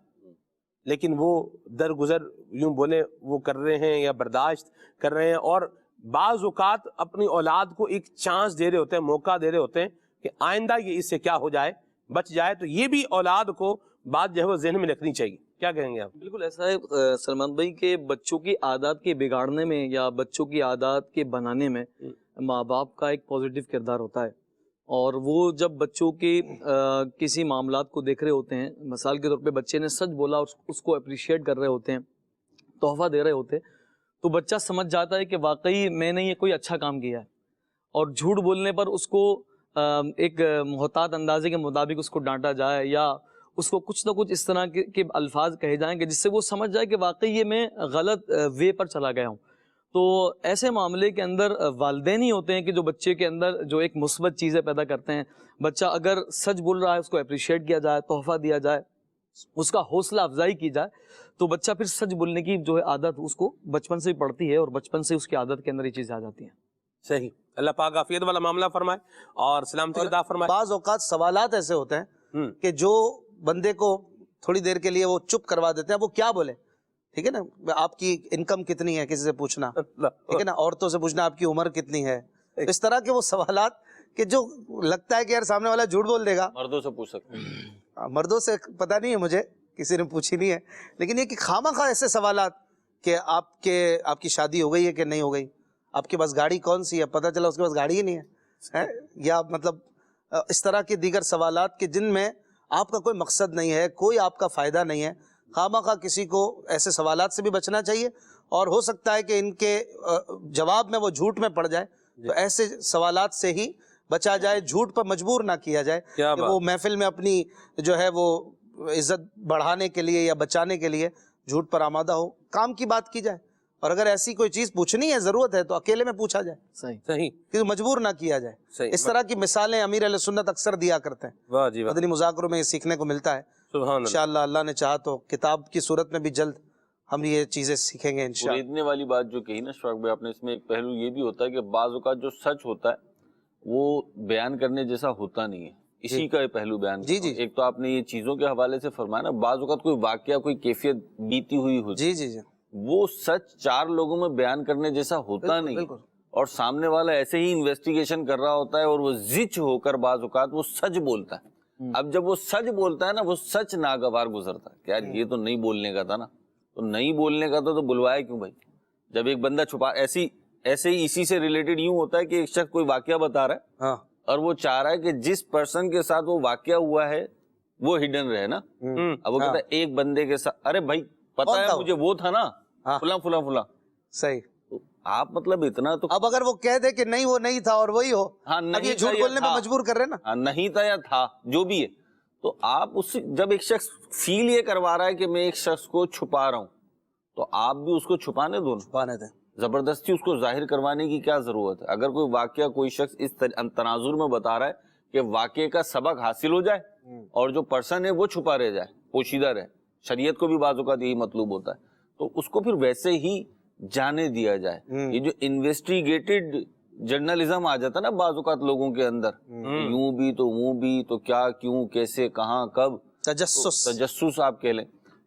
[SPEAKER 2] لیکن وہ درگزر یوں بولے وہ کر رہے ہیں یا برداشت کر رہے ہیں، اور بعض اوقات اپنی اولاد کو ایک چانس دے رہے ہوتے ہیں، موقع دے رہے ہوتے ہیں کہ آئندہ یہ اس سے کیا ہو جائے، بچ جائے۔ تو یہ بھی اولاد کو بات جو ہے وہ ذہن میں رکھنی چاہیے۔ کیا کہیں گے آپ؟
[SPEAKER 6] بالکل ایسا ہے سلمان بھائی کہ بچوں کی عادات کے بگاڑنے میں یا بچوں کی عادات کے بنانے میں ماں باپ کا ایک پازیٹیو کردار ہوتا ہے، اور وہ جب بچوں کے کسی معاملات کو دیکھ رہے ہوتے ہیں، مثال کے طور پہ بچے نے سچ بولا اور اس کو اپریشیٹ کر رہے ہوتے ہیں، تحفہ دے رہے ہوتے ہیں، تو بچہ سمجھ جاتا ہے کہ واقعی میں نے یہ کوئی اچھا کام کیا ہے، اور جھوٹ بولنے پر اس کو ایک محتاط اندازے کے مطابق اس کو ڈانٹا جائے یا اس کو کچھ نہ کچھ اس طرح کے الفاظ کہے جائیں کہ جس سے وہ سمجھ جائے کہ واقعی یہ میں غلط وے پر چلا گیا ہوں۔ تو ایسے معاملے کے اندر والدین ہی ہوتے ہیں کہ جو بچے کے اندر جو ایک مثبت چیزیں پیدا کرتے ہیں۔ بچہ اگر سچ بول رہا ہے اس کو اپریشیٹ کیا جائے، تحفہ دیا جائے، اس کا حوصلہ افزائی کی جائے، تو بچہ پھر سچ بولنے کی جو ہے عادت اس کو بچپن سے ہی پڑتی ہے، اور بچپن سے اس کی عادت کے اندر یہ چیزیں آ جاتی ہیں۔
[SPEAKER 2] صحیح، اللہ پاک عافیت والا معاملہ فرمائے اور سلامتی عطا فرمائے۔
[SPEAKER 4] بعض اوقات سوالات ایسے ہوتے ہیں کہ جو بندے کو تھوڑی دیر کے لیے وہ چپ کروا دیتے ہیں، وہ کیا بولے، ٹھیک ہے نا، آپ کی انکم کتنی ہے کسی سے پوچھنا، ٹھیک ہے نا، عورتوں سے پوچھنا آپ کی عمر کتنی ہے، اس طرح کے وہ سوالات کہ جو لگتا ہے کہ یار سامنے والا جھوٹ بول دے گا۔
[SPEAKER 5] مردوں سے پوچھ سکتے ہیں،
[SPEAKER 4] مردوں سے پتہ نہیں ہے مجھے، کسی نے پوچھی نہیں ہے، لیکن یہ کہ خواہ ایسے سوالات کہ آپ کی شادی ہو گئی ہے کہ نہیں ہو گئی، آپ کے پاس گاڑی کون سی ہے، پتہ چلا اس کے پاس گاڑی ہی نہیں ہے، یا مطلب اس طرح کے دیگر سوالات کہ جن میں آپ کا کوئی مقصد نہیں ہے، کوئی آپ کا فائدہ نہیں ہے، خواہ کسی کو ایسے سوالات سے بھی بچنا چاہیے، اور ہو سکتا ہے کہ ان کے جواب میں وہ جھوٹ میں پڑ جائے، تو ایسے سوالات سے ہی بچا جائے، جھوٹ پر مجبور نہ کیا جائے کہ وہ محفل میں اپنی جو ہے وہ عزت بڑھانے کے لیے یا بچانے کے لیے جھوٹ پر آمادہ ہو۔ کام کی بات کی جائے، اور اگر ایسی کوئی چیز پوچھنی ہے، ضرورت ہے، تو اکیلے میں پوچھا جائے،
[SPEAKER 2] صحیح،
[SPEAKER 4] کہ مجبور نہ کیا جائے۔ اس طرح کی مثالیں امیر علیہ سنت اکثر دیا کرتے ہیں،
[SPEAKER 2] واہ جی واہ،
[SPEAKER 4] مدنی مذاکروں میں یہ سیکھنے کو ملتا ہے۔
[SPEAKER 2] سبحان اللہ،
[SPEAKER 4] انشاءاللہ اللہ نے چاہا تو کتاب کی صورت میں بھی جلد ہم یہ چیزیں سیکھیں گے انشاءاللہ۔
[SPEAKER 5] خریدنے والی بات جو کہی نا اشفاق بھائی آپ نے، اس میں ایک پہلو یہ بھی ہوتا ہے کہ بعض اوقات جو سچ ہوتا ہے وہ بیان کرنے جیسا ہوتا نہیں ہے، اسی کا یہ پہلو بیان
[SPEAKER 4] جی جی،
[SPEAKER 5] ایک تو آپ نے یہ چیزوں کے حوالے سے فرمایا نا، بعض اوقات کوئی واقعہ، کوئی کیفیت بیتی ہوئی ہوتی،
[SPEAKER 4] جی جی جی،
[SPEAKER 5] وہ سچ چار لوگوں میں بیان کرنے جیسا ہوتا نہیں، اور سامنے والا ایسے ہی انویسٹیگیشن کر رہا ہوتا ہے اور وہ زچ ہو کر بعض اوقات وہ سچ بولتا ہے۔ اب جب وہ سچ بولتا ہے نا، وہ سچ ناگوار گزرتا ہے کہ یار یہ تو نہیں بولنے کا تھا نا، تو نہیں بولنے کا تو بلوایا کیوں بھائی؟ جب ایک بندہ چھپا، ایسے ہی اسی سے ریلیٹڈ یوں ہوتا ہے کہ ایک شخص کوئی واقعہ بتا رہا ہے اور وہ چاہ رہا ہے کہ جس پرسن کے ساتھ وہ واقعہ ہوا ہے وہ ہڈن رہے نا، اب وہ کہتا ہے ایک بندے کے ساتھ، ارے بھائی پتہ ہے مجھے وہ تھا نا فلاں فلاں فلاں،
[SPEAKER 4] صحیح۔
[SPEAKER 5] آپ مطلب اتنا تو،
[SPEAKER 4] اب اگر وہ کہہ دے کہ نہیں وہ نہیں تھا اور وہی ہو،
[SPEAKER 5] ہاں
[SPEAKER 4] اب یہ جھوٹ بولنے پہ مجبور کر رہے نا،
[SPEAKER 5] ہاں نہیں تھا یا تھا جو بھی ہے، تو آپ اس سے جب ایک شخص فیل یہ کروا رہا ہے کہ میں ایک شخص کو چھپا رہا ہوں، تو آپ بھی اس کو چھپانے دو نا,
[SPEAKER 4] چھپانے دیں.
[SPEAKER 5] زبردستی اس کو ظاہر کروانے کی کیا ضرورت ہے؟ اگر کوئی واقعہ کوئی شخص اس تناظر میں بتا رہا ہے کہ واقعے کا سبق حاصل ہو جائے اور جو پرسن ہے وہ چھپا رہ جائے, پوشیدہ رہے, شریعت کو بھی بعض اوقات یہی مطلوب ہوتا ہے, تو اس کو پھر ویسے ہی جانے دیا جائے. یہ جو انویسٹیگیٹڈ جرنلزم آ جاتا ہے نا بعض اوقات لوگوں کے اندر, یوں بھی تو وہ بھی تو کیا کیوں کیسے کہاں کب, تجسس آپ کہہ لیں,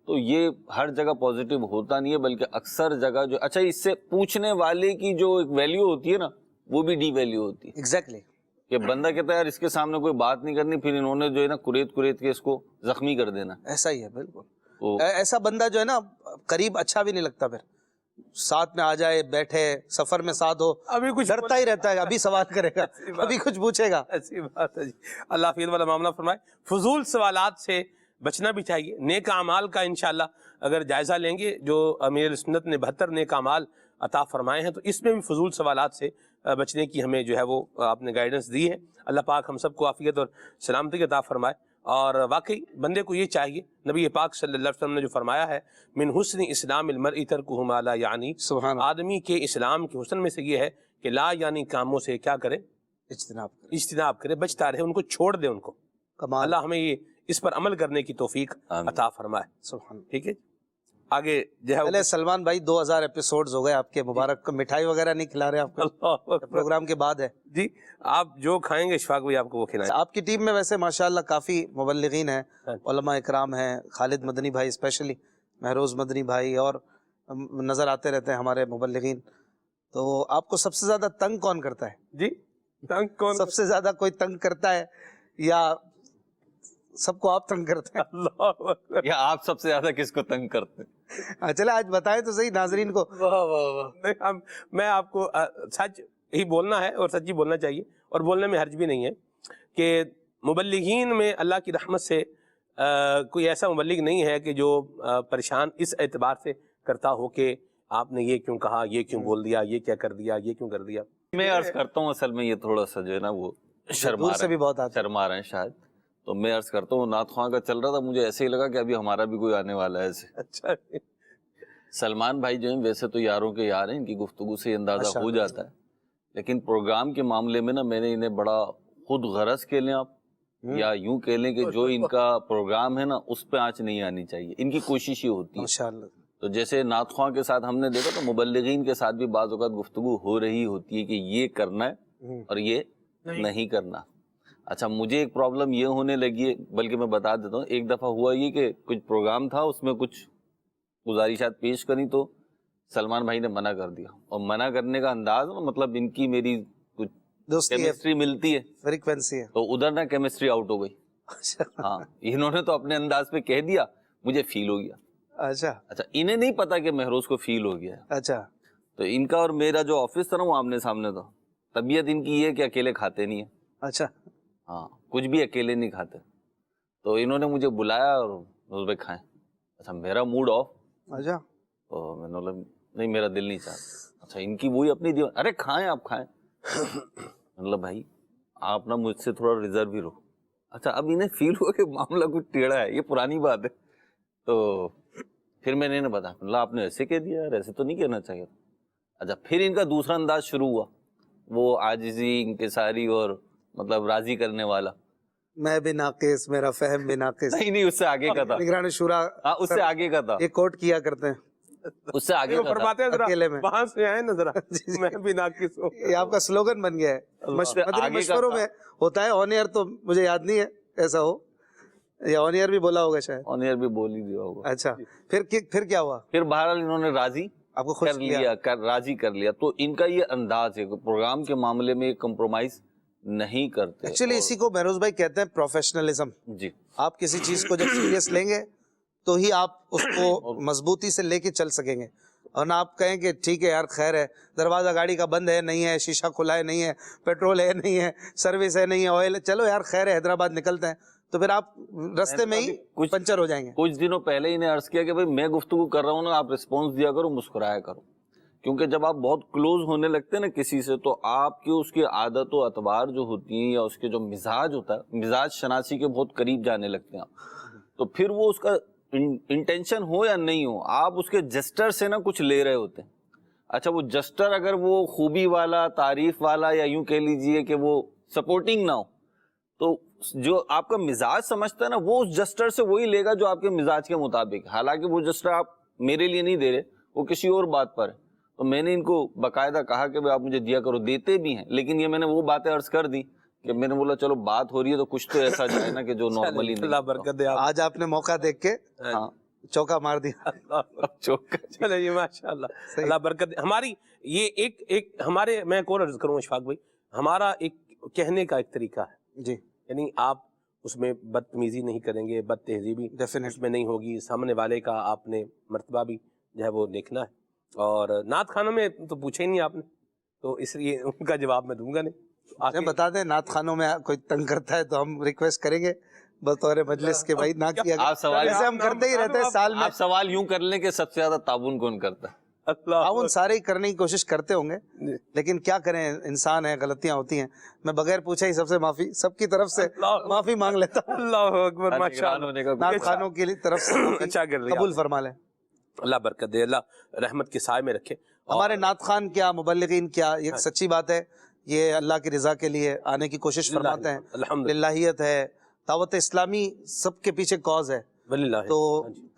[SPEAKER 5] تو یہ ہر جگہ پازیٹیو ہوتا نہیں ہے, بلکہ اکثر جگہ جو اچھا اس سے پوچھنے والے کی جو ایک ویلیو ہوتی ہے نا وہ بھی ڈی ویلیو ہوتی ہے.
[SPEAKER 4] ایگزیکٹلی.
[SPEAKER 5] کہ بندہ کہتا ہے یار اس کے سامنے کوئی بات نہیں کرنی, پھر انہوں نے جو ہے نا کریت کے اس کو زخمی کر دینا.
[SPEAKER 4] ایسا ہی ہے بالکل.
[SPEAKER 5] تو
[SPEAKER 4] ایسا بندہ جو ہے نا قریب اچھا بھی نہیں لگتا, پھر ساتھ میں آ جائے, بیٹھے سفر میں ساتھ ہو,
[SPEAKER 2] ابھی کچھ
[SPEAKER 4] ڈرتا ہی رہتا ہے, ابھی سوال کرے گا, ابھی کچھ پوچھے گا.
[SPEAKER 2] ایسی بات ہے جی. اللہ حافظ والا معاملہ فرمائے. فضول سوالات سے بچنا بھی چاہیے. نیک اعمال کا انشاءاللہ اگر جائزہ لیں گے, جو امیر سنت نے 72 نیک اعمال عطا فرمائے ہیں, تو اس میں بھی فضول سوالات سے بچنے کی ہمیں جو ہے وہ آپ نے گائیڈنس دی ہے. اللہ پاک ہم سب کو عافیت اور سلامتی عطا فرمائے. اور واقعی بندے کو یہ چاہیے, نبی پاک صلی اللہ علیہ وسلم نے جو فرمایا ہے, من حسن اسلام المرء ترکہ ما لا یعنی,
[SPEAKER 4] سبحان اللہ.
[SPEAKER 2] آدمی کے اسلام کے حسن میں سے یہ ہے کہ لا یعنی کاموں سے کیا کرے, اجتناب کرے, بچتا رہے, ان کو چھوڑ دے, ان کو.
[SPEAKER 4] کمال.
[SPEAKER 2] اللہ ہمیں یہ اس پر عمل کرنے کی توفیق عطا فرمائے.
[SPEAKER 4] سبحان اللہ.
[SPEAKER 2] ٹھیک ہے, آگے جو ہے
[SPEAKER 4] پہلے سلمان بھائی 2000 ایپیسوڈز ہو گئے آپ کے, مبارک کو مٹھائی وغیرہ نہیں کھلا رہے آپ کو؟
[SPEAKER 2] اللہ
[SPEAKER 4] پروگرام کے بعد ہے
[SPEAKER 2] جی, آپ جو کھائیں گے اشفاق بھائی آپ کو وہ کھلائیں.
[SPEAKER 4] آپ کی ٹیم میں ویسے ماشاءاللہ کافی مبلغین ہیں, علماء اکرام ہیں, خالد مدنی بھائی اسپیشلی, مہروز مدنی بھائی, اور نظر آتے رہتے ہیں ہمارے مبلغین. تو آپ کو سب سے زیادہ تنگ کون کرتا ہے
[SPEAKER 2] جی؟ تنگ کون؟
[SPEAKER 4] سب سے زیادہ کوئی تنگ کرتا ہے یا سب کو آپ تنگ کرتے ہیں؟
[SPEAKER 2] اللہ اکبر.
[SPEAKER 5] یا آپ سب سے زیادہ کس کو تنگ کرتے ہیں؟
[SPEAKER 4] چلے آج بتائیں تو صحیح ناظرین کو.
[SPEAKER 2] میں آپ کو سچ ہی بولنا ہے اور سچ ہی بولنا چاہیے, اور بولنے میں حرج بھی نہیں ہے کہ مبلغین میں اللہ کی رحمت سے کوئی ایسا مبلغ نہیں ہے کہ جو پریشان اس اعتبار سے کرتا ہو کہ آپ نے یہ کیوں کہا, یہ کیوں بول دیا, یہ کیا کر دیا, یہ کیوں کر دیا.
[SPEAKER 5] میں عرض کرتا ہوں اصل میں یہ تھوڑا سا جو ہے نا وہ
[SPEAKER 4] دور سے بھی بہت آتا ہے.
[SPEAKER 5] شرما رہے ہیں شاید, تو میں عرض کرتا ہوں نعت خواں کا چل رہا تھا, مجھے ایسے ہی لگا کہ ابھی ہمارا بھی کوئی آنے والا ہے ایسے.
[SPEAKER 2] اچھا,
[SPEAKER 5] سلمان بھائی جو ہیں ویسے تو یاروں کے یار ہیں, ان کی گفتگو سے اندازہ ہو جاتا ہے, لیکن پروگرام کے معاملے میں نا میں نے انہیں بڑا خود غرض کہہ لیں آپ, یا یوں کہہ لیں کہ جو ان کا پروگرام ہے نا اس پہ آنچ نہیں آنی چاہیے, ان کی کوشش ہی ہوتی ہے.
[SPEAKER 4] ماشاءاللہ.
[SPEAKER 5] تو جیسے نعت خواں کے ساتھ ہم نے دیکھا تو مبلغین کے ساتھ بھی بعض اوقات گفتگو ہو رہی ہوتی ہے کہ یہ کرنا ہے اور یہ نہیں کرنا. اچھا مجھے ایک پرابلم یہ ہونے لگی ہے, بلکہ میں بتا دیتا ہوں, ایک دفعہ ہوا یہ کہ کچھ پروگرام تھا, اس میں کچھ گزارشات پیش کریں تو سلمان بھائی نے منع کر دیا, اور منع کرنے کا انداز مطلب ان کی میری کچھ کیمسٹری ملتی ہے,
[SPEAKER 4] فریکوینسی ہے,
[SPEAKER 5] تو ادھر نہ کیمسٹری آؤٹ ہو گئی. ہاں انہوں نے تو اپنے انداز پہ کہہ دیا, مجھے فیل ہو گیا.
[SPEAKER 4] اچھا
[SPEAKER 5] انہیں نہیں پتا کہ مہروز کو فیل ہو گیا.
[SPEAKER 4] اچھا,
[SPEAKER 5] تو ان کا اور میرا جو آفس تھا نا وہ آمنے سامنے تھا. طبیعت ان کی یہ کہ اکیلے کھاتے نہیں ہیں.
[SPEAKER 4] اچھا,
[SPEAKER 5] ہاں کچھ بھی اکیلے نہیں کھاتے. تو انہوں نے مجھے بلایا اور اس پہ کھائیں. اچھا میرا موڈ آف.
[SPEAKER 4] اچھا,
[SPEAKER 5] تو میں نے بولا نہیں میرا دل نہیں چاہتا. اچھا ان کی وہی اپنی دیوان, ارے کھائیں آپ کھائیں. مطلب بھائی آپ نا مجھ سے تھوڑا ریزرو ہی رہو. اچھا اب انہیں فیل ہوا کہ معاملہ کچھ ٹیڑھا ہے, یہ پرانی بات ہے. تو پھر میں نے بتایا مطلب آپ نے ایسے کہہ دیا یار, ایسے تو نہیں کہنا چاہیے. اچھا پھر ان کا دوسرا انداز شروع ہوا, وہ عاجزی انکساری اور مطلب راضی کرنے والا.
[SPEAKER 4] میں بھی ناقص, میرا فہم بھی ناقص.
[SPEAKER 5] نہیں اس سے آگے کا تھا,
[SPEAKER 4] نگران شورا
[SPEAKER 5] اس سے آگے کا تھا,
[SPEAKER 4] یہ کوٹ کیا کرتے ہیں,
[SPEAKER 5] اس سے آگے کا تھا.
[SPEAKER 4] اکیلے میں
[SPEAKER 2] وہاں سے آئے نا ذرا, میں بھی ناقص ہوں.
[SPEAKER 4] یہ آپ کا سلوگن بن گیا ہے. مدنی مشوروں میں ہوتا ہے, آن ایئر تو مجھے یاد نہیں ہے ایسا ہو, یا آن ایئر بھی بولا ہوگا شاید,
[SPEAKER 5] آن ایئر بھی بول ہی دیا ہوگا.
[SPEAKER 4] اچھا پھر کیا ہوا؟
[SPEAKER 5] پھر بہرحال انہوں نے راضی
[SPEAKER 4] آپ کو خوش
[SPEAKER 5] کر لیا, راضی کر لیا. تو ان کا یہ انداز ہے کہ پروگرام کے معاملے میں کمپرومائز نہیں کرتے.
[SPEAKER 4] ایکچولی اسی کو مہروز بھائی کہتے ہیں پروفیشنلزم.
[SPEAKER 5] جی
[SPEAKER 4] آپ کسی چیز کو جب سیریس لیں گے تو ہی آپ اس کو مضبوطی سے لے کے چل سکیں گے, اور نہ آپ کہیں کہ ٹھیک ہے یار خیر ہے, دروازہ گاڑی کا بند ہے نہیں ہے, شیشہ کھلا ہے نہیں ہے, پیٹرول ہے نہیں ہے, سروس ہے نہیں ہے, آئل ہے, چلو یار خیر ہے حیدرآباد نکلتے ہیں, تو پھر آپ رستے میں ہی پنچر ہو جائیں گے.
[SPEAKER 5] کچھ دنوں پہلے ہی نے عرض کیا کہ بھائی میں گفتگو کر رہا ہوں نا, آپ رسپانس دیا کرو, مسکرایا کرو. کیونکہ جب آپ بہت کلوز ہونے لگتے ہیں نا کسی سے, تو آپ کی اس کی عادت و اعتبار جو ہوتی ہیں یا اس کے جو مزاج ہوتا ہے, مزاج شناسی کے بہت قریب جانے لگتے ہیں آپ. تو پھر وہ اس کا انٹینشن ہو یا نہیں ہو, آپ اس کے جسٹر سے نا کچھ لے رہے ہوتے ہیں. اچھا وہ جسٹر اگر وہ خوبی والا, تعریف والا, یا یوں کہہ لیجئے کہ وہ سپورٹنگ نہ ہو, تو جو آپ کا مزاج سمجھتا ہے نا وہ اس جسٹر سے وہی لے گا جو آپ کے مزاج کے مطابق. حالانکہ وہ جسٹر آپ میرے لیے نہیں دے رہے, وہ کسی اور بات پر ہے. تو میں نے ان کو باقاعدہ کہا کہ آپ مجھے دیا کرو, دیتے بھی ہیں, لیکن یہ میں نے وہ باتیں عرض کر دی کہ میں نے بولا چلو بات ہو رہی ہے تو کچھ تو ایسا جائے نا کہ جو نارملی نہیں.
[SPEAKER 2] اللہ برکت دے.
[SPEAKER 4] آج آپ نے موقع دیکھ کے
[SPEAKER 5] ہاں
[SPEAKER 4] چوکا مار دیا.
[SPEAKER 2] چلے جی ماشاء اللہ, اللہ برکت دے. ہماری یہ ایک ہمارے, میں ایک اور عرض کروں اشفاق بھائی, ہمارا ایک کہنے کا ایک طریقہ ہے
[SPEAKER 4] جی,
[SPEAKER 2] یعنی آپ اس میں بدتمیزی نہیں کریں گے, بد تہذیبی اس میں نہیں ہوگی, سامنے والے کا آپ نے مرتبہ بھی جو ہے وہ دیکھنا ہے. اور نعت خانوں میں تو پوچھا ہی نہیں آپ نے, تو اس لیے ان کا جواب میں دوں گا نہیں.
[SPEAKER 4] بتا دیں نعت خانوں میں کوئی تنگ کرتا ہے تو ہم ریکویسٹ کریں گے بطور مجلس کے بھائی نہ کیا,
[SPEAKER 5] آپ سوال
[SPEAKER 4] جیسے ہم کرتے ہی رہتے ہیں سال میں.
[SPEAKER 5] آپ سوال یوں کر لیں کہ سب سے زیادہ تعاون کون کرتا ہے؟
[SPEAKER 4] تعاون سارے ہی کرنے کی کوشش کرتے ہوں گے, لیکن کیا کریں, انسان ہے, غلطیاں ہوتی ہیں. میں بغیر پوچھے ہی سب سے معافی, سب کی طرف سے معافی مانگ لیتا ہوں.
[SPEAKER 2] اللہ اکبر ماشاء اللہ,
[SPEAKER 4] نعت خانوں کی طرف سے
[SPEAKER 2] اچھا کر لیا,
[SPEAKER 4] قبول فرما لیں.
[SPEAKER 2] اللہ برکت دے, اللہ رحمت کے سائے میں رکھے.
[SPEAKER 4] ہمارے نعت خان کیا, مبلغین کیا, یہ سچی بات ہے, یہ اللہ کی رضا کے لیے آنے کی کوشش فرماتے ہیں. للہیت ہے, دعوت اسلامی سب کے پیچھے کاز ہے, تو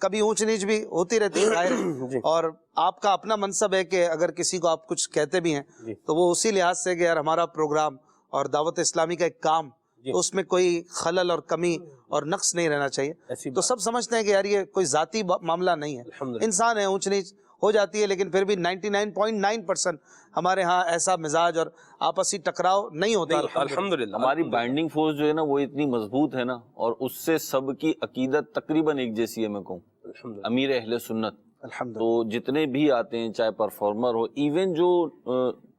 [SPEAKER 4] کبھی اونچ نیچ بھی ہوتی رہتی ہے. اور آپ کا اپنا منصب ہے کہ اگر کسی کو آپ کچھ کہتے بھی ہیں تو وہ اسی لحاظ سے کہ یار ہمارا پروگرام اور دعوت اسلامی کا ایک کام, تو اس میں کوئی خلل اور کمی اور نقص نہیں رہنا چاہیے. تو سب سمجھتے ہیں کہ یار یہ کوئی ذاتی معاملہ نہیں ہے, انسان ہے, اونچ نیچ ہو جاتی ہے, لیکن پھر بھی 99.9% ہمارے ہاں ایسا مزاج اور آپسی ٹکراؤ نہیں ہوتا.
[SPEAKER 2] الحمدللہ
[SPEAKER 5] ہماری بائنڈنگ فورس جو ہے نا وہ اتنی مضبوط ہے نا, اور اس سے سب کی عقیدت تقریباً ایک جیسی ہے. میں کہوں امیر اہل سنت, تو جتنے بھی آتے ہیں چاہے پرفارمر ہو, ایون جو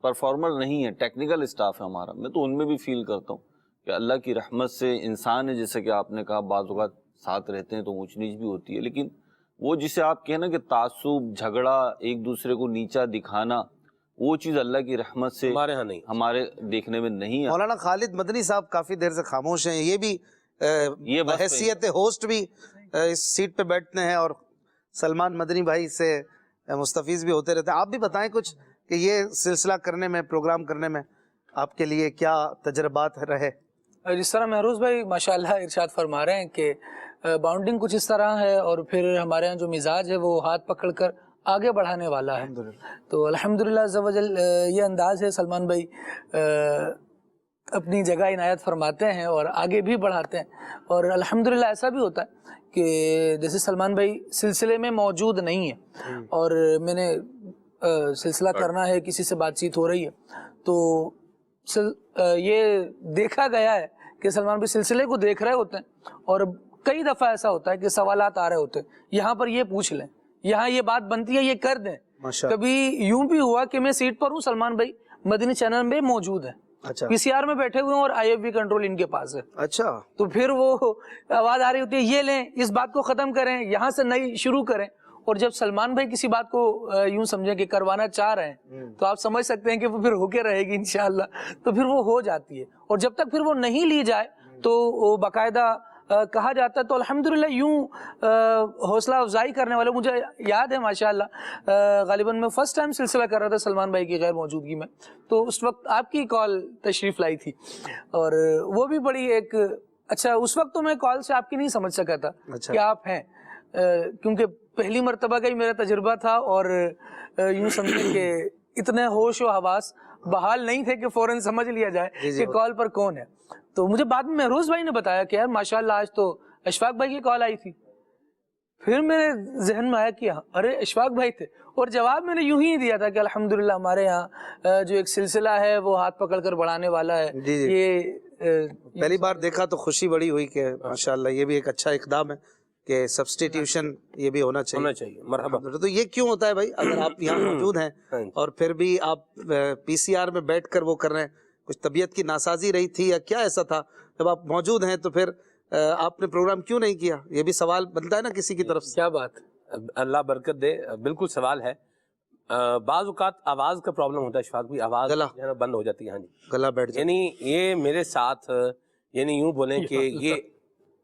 [SPEAKER 5] پرفارمر نہیں ہے, ٹیکنیکل اسٹاف ہے ہمارا, میں تو ان میں بھی فیل کرتا ہوں کہ اللہ کی رحمت سے انسان ہے, جیسے کہ آپ نے کہا بعض اوقات ساتھ رہتے ہیں تو اونچ نیچ بھی ہوتی ہے, لیکن وہ جسے آپ کہیں نا کہ تعصب, جھگڑا, ایک دوسرے کو نیچا دکھانا, وہ چیز اللہ کی رحمت سے
[SPEAKER 2] ہمارے ہاں نہیں,
[SPEAKER 5] ہمارے دیکھنے میں نہیں ہے.
[SPEAKER 4] مولانا خالد مدنی صاحب کافی دیر سے خاموش ہیں, یہ بھی حیثیت ہوسٹ بھی اس سیٹ پہ بیٹھتے ہیں, اور سلمان مدنی بھائی سے مستفیض بھی ہوتے رہتے ہیں. آپ بھی بتائیں کچھ کہ یہ سلسلہ کرنے میں, پروگرام کرنے میں آپ کے لیے کیا تجربات رہے؟
[SPEAKER 7] جس طرح محروز بھائی ماشاءاللہ ارشاد فرما رہے ہیں کہ باؤنڈنگ کچھ اس طرح ہے, اور پھر ہمارے یہاں جو مزاج ہے وہ ہاتھ پکڑ کر آگے بڑھانے والا ہے. تو الحمدللہ عز و جل یہ انداز ہے, سلمان بھائی اپنی جگہ عنایت فرماتے ہیں اور آگے بھی بڑھاتے ہیں. اور الحمدللہ ایسا بھی ہوتا ہے کہ جیسے سلمان بھائی سلسلے میں موجود نہیں ہے اور میں نے سلسلہ کرنا ہے, کسی سے بات چیت ہو رہی ہے, تو یہ دیکھا گیا ہے کہ سلمان بھائی سلسلے کو دیکھ رہے ہوتے ہیں, اور کئی دفعہ ایسا ہوتا ہے کہ سوالات آ رہے ہوتے ہیں, یہاں پر یہ پوچھ لیں, یہاں یہ بات بنتی ہے, یہ کر دیں. کبھی یوں بھی ہوا کہ میں سیٹ پر ہوں, سلمان بھائی مدنی چینل میں موجود ہیں, پی سی آر میں بیٹھے ہوئے ہیں اور آئی ایف بی کنٹرول ان کے پاس ہے.
[SPEAKER 4] اچھا,
[SPEAKER 7] تو پھر وہ آواز آ رہی ہوتی ہے, یہ لیں, اس بات کو ختم کریں, یہاں سے نئی شروع کریں. اور جب سلمان بھائی کسی بات کو یوں سمجھیں کہ کروانا چاہ رہے ہیں, تو آپ سمجھ سکتے ہیں کہ وہ پھر ہو کے رہے گی انشاءاللہ, تو پھر وہ ہو جاتی ہے. اور جب تک پھر وہ نہیں لی جائے تو باقاعدہ کہا جاتا ہے. تو الحمدللہ یوں حوصلہ افزائی کرنے والے, مجھے یاد ہے ماشاءاللہ غالباً میں فرسٹ ٹائم سلسلہ کر رہا تھا سلمان بھائی کی غیر موجودگی میں, تو اس وقت آپ کی کال تشریف لائی تھی, اور وہ بھی بڑی ایک اچھا, اس وقت تو میں کال سے آپ کی نہیں سمجھ سکا تھا کہ آپ ہیں, کیونکہ پہلی مرتبہ کا ہی میرا تجربہ تھا, اور یوں سمجھیں کہ اتنے ہوش و حواس بحال نہیں تھے کہ فوراً سمجھ لیا جائے کہ کال پر کون ہے. تو مجھے بعد میں محروز بھائی نے بتایا کہ یار ماشاءاللہ آج تو اشفاق بھائی کی کال آئی تھی. پھر میرے ذہن میں آیا کہ ارے اشفاق بھائی تھے, اور جواب میں نے یوں ہی دیا تھا کہ الحمدللہ ہمارے یہاں جو ایک سلسلہ ہے وہ ہاتھ پکڑ کر بڑھانے والا ہے. یہ
[SPEAKER 4] پہلی بار دیکھا تو خوشی بڑی ہوئی کہ ماشاءاللہ یہ بھی ایک اچھا اقدام ہے کہ سبسٹیٹیوشن یہ بھی ہونا چاہیے.
[SPEAKER 2] مرحبا.
[SPEAKER 4] تو یہ کیوں ہوتا ہے بھائی, اگر آپ یہاں موجود ہیں اور پھر بھی آپ پی سی آر میں بیٹھ کر وہ کر رہے ہیں, کچھ طبیعت کی ناسازی رہی تھی یا کیا ایسا تھا؟ جب آپ موجود ہیں تو پھر آپ نے پروگرام کیوں نہیں کیا؟ یہ بھی سوال بنتا ہے نا کسی کی طرف سے.
[SPEAKER 2] کیا بات, اللہ برکت دے, بالکل سوال ہے. بعض اوقات آواز کا پرابلم ہوتا ہے اشفاق بھی, آواز بند ہو جاتی ہے. ہاں جی,
[SPEAKER 4] گلا بیٹھ جاتا.
[SPEAKER 2] یعنی یہ میرے ساتھ, یعنی یوں بولیں کہ یہ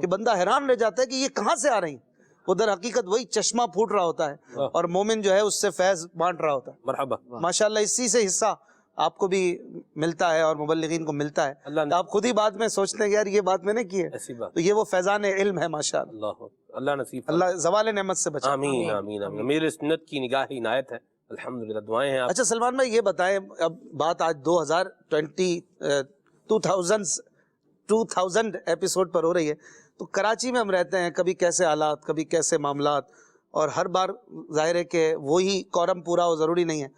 [SPEAKER 4] کہ بندہ حیران رہ جاتا ہے کہ یہ کہاں سے آ رہی ہیں. ادھر حقیقت وہی چشمہ پھوٹ رہا ہوتا ہے اور مومن جو ہے اس سے فیض بانٹ رہا ہوتا ہے.
[SPEAKER 2] مرحبا.
[SPEAKER 4] ماشاءاللہ اسی سے حصہ آپ کو بھی ملتا ہے اور مبلغین کو ملتا ہے.
[SPEAKER 2] اللہ
[SPEAKER 4] تو آپ خود ہی بعد میں سوچتے ہیں کہ یار یہ بات میں نے کی ہے,
[SPEAKER 2] ایسی بات.
[SPEAKER 4] تو یہ وہ فیضان علم ہے ماشاءاللہ.
[SPEAKER 2] اللہ نصیب.
[SPEAKER 4] اللہ زوال نعمت سے بچائے.
[SPEAKER 2] آمین آمین آمین. میرے سنت کی نگاہ عنایت ہے الحمدللہ. دعائیں ہیں آپ.
[SPEAKER 4] اچھا سلمان بھائی یہ بتائیں, اب بات آج 2000 ایپیسوڈ پر ہو رہی ہے, تو کراچی میں ہم رہتے ہیں, کبھی کیسے حالات کبھی کیسے معاملات, اور ہر بار ظاہر ہے کہ وہی کورم پورا ہو, ضروری نہیں ہے.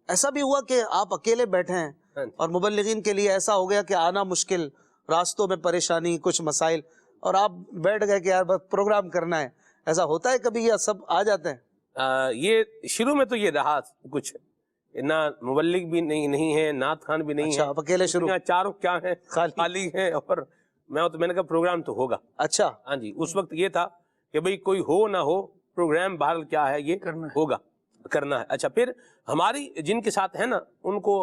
[SPEAKER 4] ایسا بھی ہوا کہ آپ اکیلے بیٹھے ہیں اور مبلغین کے لیے ایسا ہو گیا کہ آنا مشکل, راستوں میں پریشانی, کچھ مسائل, اور آپ بیٹھ گئے کہ یار بس پروگرام کرنا ہے, ایسا ہوتا ہے کبھی یا سب آ جاتے ہیں؟
[SPEAKER 2] یہ شروع میں تو یہ رہا کچھ, نہ مبلغ بھی نہیں ہے, نعت خان بھی نہیں ہے.
[SPEAKER 4] اچھا, آپ اکیلے شروع,
[SPEAKER 2] چاروں کیا ہیں, خالی ہیں. اور میں نے کہا پروگرام تو ہوگا.
[SPEAKER 4] اچھا
[SPEAKER 2] ہاں جی, اس وقت یہ تھا کہ بھئی کوئی ہو نہ ہو پروگرام بہرحال کیا ہے یہ ہوگا, کرنا ہے. اچھا پھر ہماری جن کے ساتھ ہے نا ان کو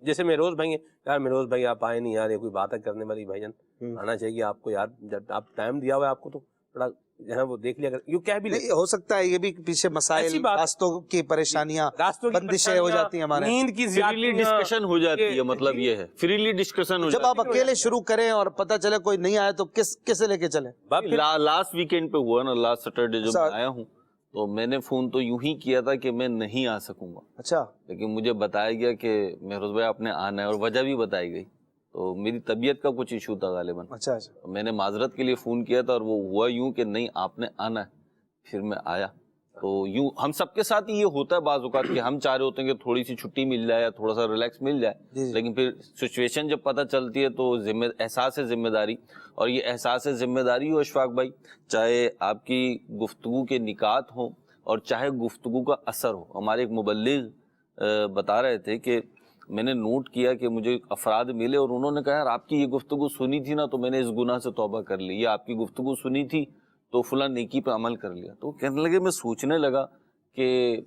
[SPEAKER 2] جیسے مہروز بھائی ہیں, یار مہروز بھائی آپ آئے نہیں یار, یہ کوئی بات ہے کرنے والی, بھائی جان آنا چاہیے آپ کو یار, جب آپ ٹائم دیا ہوا ہے آپ کو تو تھوڑا جو ہے وہ دیکھ لیا کر. یوں کہہ بھی لے,
[SPEAKER 4] ہو سکتا ہے یہ بھی پیچھے مسائل, راستوں کی پریشانیاں, بندشیں ہو جاتی ہیں ہمارے,
[SPEAKER 2] نیند کی
[SPEAKER 5] فریلی ڈسکشن ہو جاتی ہے, مطلب یہ ہے فریلی ڈسکشن ہو جاتی ہے.
[SPEAKER 4] جب آپ اکیلے شروع کریں اور پتہ چلے کوئی نہیں آیا تو کسے لے کے چلیں؟
[SPEAKER 5] لاسٹ ویکینڈ پہ ہوا نا, لاسٹ سیٹرڈے جب آیا ہوں تو میں نے فون تو یوں ہی کیا تھا کہ میں نہیں آ سکوں گا.
[SPEAKER 4] اچھا,
[SPEAKER 5] لیکن مجھے بتایا گیا کہ مہروز بھائی آپ نے آنا ہے, اور وجہ بھی بتائی گئی. تو میری طبیعت کا کچھ ایشو تھا غالباً.
[SPEAKER 4] اچھا,
[SPEAKER 5] میں نے معذرت کے لیے فون کیا تھا, اور وہ ہوا یوں کہ نہیں آپ نے آنا ہے. پھر میں آیا. تو یوں ہم سب کے ساتھ یہ ہوتا ہے بعض اوقات کہ ہم چاہ رہے ہوتے ہیں کہ تھوڑی سی چھٹی مل جائے یا تھوڑا سا ریلیکس مل جائے, لیکن پھر سچویشن جب پتہ چلتی ہے تو احساس ذمہ داری, اور یہ احساس ذمہ داری ہو اشفاق بھائی, چاہے آپ کی گفتگو کے نکات ہوں اور چاہے گفتگو کا اثر ہو. ہمارے ایک مبلغ بتا رہے تھے کہ میں نے نوٹ کیا کہ مجھے افراد ملے اور انہوں نے کہا یار آپ کی یہ گفتگو سنی تھی نا تو میں نے اس گناہ سے توبہ کر لی, یا آپ کی گفتگو سنی تھی تو فلاں نیکی پہ عمل کر لیا. تو کہنے لگے میں سوچنے لگا کہ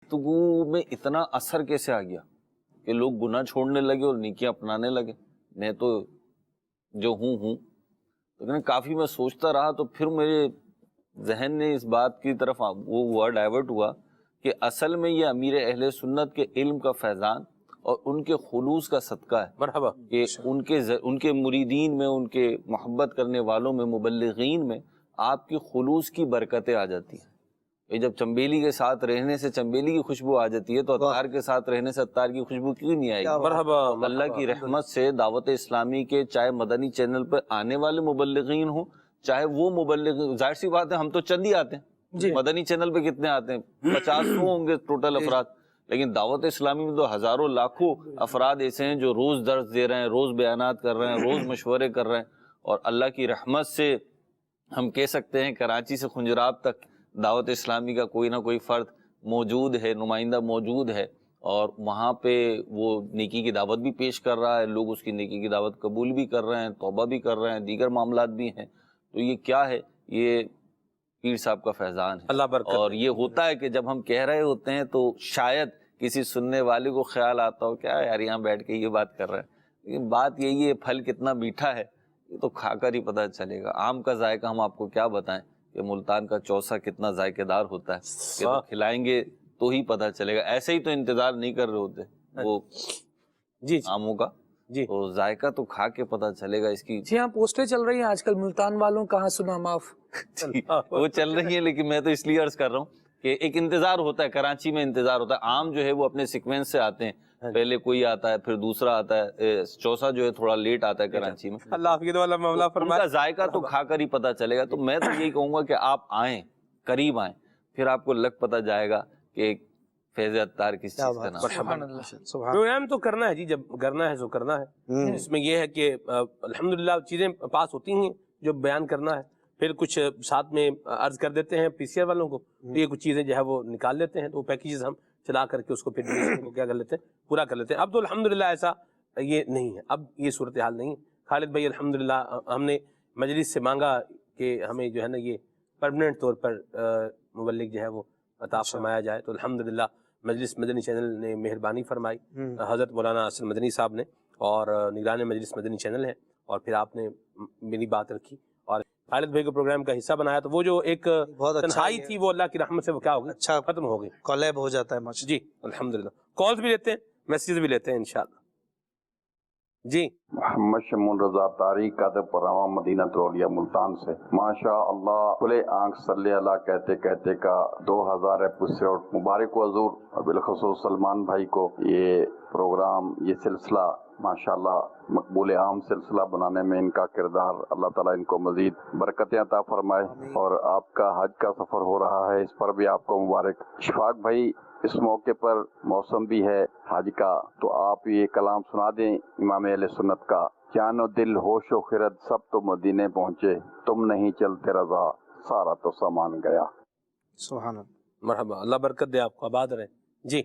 [SPEAKER 5] گفتگو میں اتنا اثر کیسے آ گیا کہ لوگ گناہ چھوڑنے لگے اور نیکیاں اپنانے لگے. میں تو جو ہوں لیکن کافی میں سوچتا رہا, تو پھر میرے ذہن نے اس بات کی طرف وہ ہوا, ڈائیورٹ ہوا کہ اصل میں یہ امیر اہل سنت کے علم کا فیضان اور ان کے خلوص کا صدقہ ہے.
[SPEAKER 2] مرحبا.
[SPEAKER 5] کہ ان کے مریدین میں, ان کے محبت کرنے والوں میں, مبلغین میں آپ کی خلوص کی برکتیں آ جاتی ہیں. یہ جب چنبیلی کے ساتھ رہنے سے چنبیلی کی خوشبو آ جاتی ہے تو عطار کے ساتھ رہنے سے عطار کی خوشبو کیوں نہیں آئے گی؟
[SPEAKER 2] مرحبا.
[SPEAKER 5] اللہ کی رحمت سے دعوت اسلامی کے چاہے مدنی چینل پر آنے والے مبلغین ہوں, چاہے وہ مبلغ, ظاہر سی بات ہے ہم تو چند ہی آتے ہیں, مدنی چینل پہ کتنے آتے ہیں, 50 ہوں گے ٹوٹل افراد, لیکن دعوت اسلامی میں تو ہزاروں لاکھوں افراد ایسے ہیں جو روز درس دے رہے ہیں, روز بیانات کر رہے ہیں, روز مشورے کر رہے ہیں. اور اللہ کی رحمت سے ہم کہہ سکتے ہیں کراچی سے خنجراب تک دعوت اسلامی کا کوئی نہ کوئی فرد موجود ہے, نمائندہ موجود ہے, اور وہاں پہ وہ نیکی کی دعوت بھی پیش کر رہا ہے, لوگ اس کی نیکی کی دعوت قبول بھی کر رہے ہیں, توبہ بھی کر رہے ہیں, دیگر معاملات بھی ہیں. تو یہ کیا ہے؟ یہ پیر صاحب کا فیضان ہے.
[SPEAKER 2] اللہ برکت.
[SPEAKER 5] اور یہ ہوتا ہے کہ جب ہم کہہ رہے ہوتے ہیں تو شاید کسی سننے والے کو خیال آتا ہو کیا یار یہاں بیٹھ کے یہ بات کر رہے ہیں, لیکن بات یہی ہے پھل کتنا میٹھا ہے یہ تو کھا کر ہی پتہ چلے گا. آم کا ذائقہ ہم آپ کو کیا بتائیں کہ ملتان کا چوسا کتنا ذائقے دار ہوتا ہے, کہ تو کھلائیں گے تو ہی پتہ چلے گا. ایسے ہی تو انتظار نہیں کر رہے ہوتے وہ آموں کا, تو ذائقہ تو کھا کے پتہ چلے گا اس کی.
[SPEAKER 7] جی ہاں, پوسٹیں چل رہی ہیں آج کل, ملتان والوں کہاں سنا معاف.
[SPEAKER 5] وہ چل رہی ہیں, لیکن میں تو اس لیے عرض کر رہا ہوں کہ ایک انتظار ہوتا ہے, کراچی میں انتظار ہوتا ہے. عام جو ہے وہ اپنے سیکوینس سے آتے ہیں, پہلے کوئی آتا ہے پھر دوسرا آتا ہے, چوسا جو ہے تھوڑا لیٹ آتا ہے کراچی میں.
[SPEAKER 2] اللہ حافظ والا مولا فرمائے.
[SPEAKER 5] ان کا ذائقہ تو کھا کر ہی پتہ چلے گا. تو میں تو یہی کہوں گا کہ آپ آئیں, قریب آئیں, پھر آپ کو لگ پتہ جائے گا کہ فیض عطار کس چیز کا نام ہے.
[SPEAKER 2] پروگرام تو کرنا ہے جی, جب کرنا ہے سو کرنا ہے. اس میں یہ ہے کہ الحمدللہ چیزیں پاس ہوتی ہیں جو بیان کرنا ہے, پھر کچھ ساتھ میں عرض کر دیتے ہیں پی سی آر والوں کو, تو یہ کچھ چیزیں جو ہے وہ نکال لیتے ہیں, تو وہ پیکیجز ہم چلا کر کے اس کو پھر کو کیا کر لیتے ہیں, پورا کر لیتے ہیں. اب تو الحمدللہ ایسا یہ نہیں ہے, اب یہ صورتحال نہیں ہے. خالد بھائی الحمدللہ ہم نے مجلس سے مانگا کہ ہمیں جو ہے نا یہ پرماننٹ طور پر مبلغ جو ہے وہ عطا فرمایا جائے, تو الحمدللہ مجلس مدنی چینل نے مہربانی فرمائی, حضرت مولانا اسد مدنی صاحب نے, اور نگران مجلس مدنی چینل ہے, اور پھر آپ نے میری بات رکھی اور خالد بھائی کے پروگرام کا حصہ بنایا، تو وہ جو ایک
[SPEAKER 4] بہت اچھا
[SPEAKER 2] تنہائی تھی وہ اللہ کی رحمت سے وہ کیا ہو گئی،
[SPEAKER 4] اچھا
[SPEAKER 2] ختم ہو گئی.
[SPEAKER 4] کولیب ہو جاتا ہے ماشاء
[SPEAKER 2] جی الحمدللہ. کالز بھی لیتے ہیں، میسیجز بھی لیتے ہیں انشاءاللہ. جی
[SPEAKER 8] محمد شمون رضا تاریخ کاتب پراواں مدینہ ترولیا ملتان سے. ماشاء اللہ کھلے آنکھ صلی اللہ کہتے کہتے کا 2000 ایپیسوڈ مبارک ہو حضور، اور بالخصوص سلمان بھائی کو یہ پروگرام، یہ سلسلہ ماشاءاللہ مقبول عام سلسلہ بنانے میں ان کا کردار، اللہ تعالیٰ ان کو مزید برکتیں عطا فرمائے. اور آپ کا حج کا سفر ہو رہا ہے، اس پر بھی آپ کو مبارک. اشفاق بھائی اس موقع پر موسم بھی ہے حج کا، تو آپ یہ کلام سنا دیں امام اہل سنت کا: جان و دل ہوش و خرد سب تو مدینے پہنچے، تم نہیں چلتے رضا سارا تو سامان گیا.
[SPEAKER 4] سبحان اللہ.
[SPEAKER 2] مرحبا، اللہ برکت دے آپ کو، آباد رہے. جی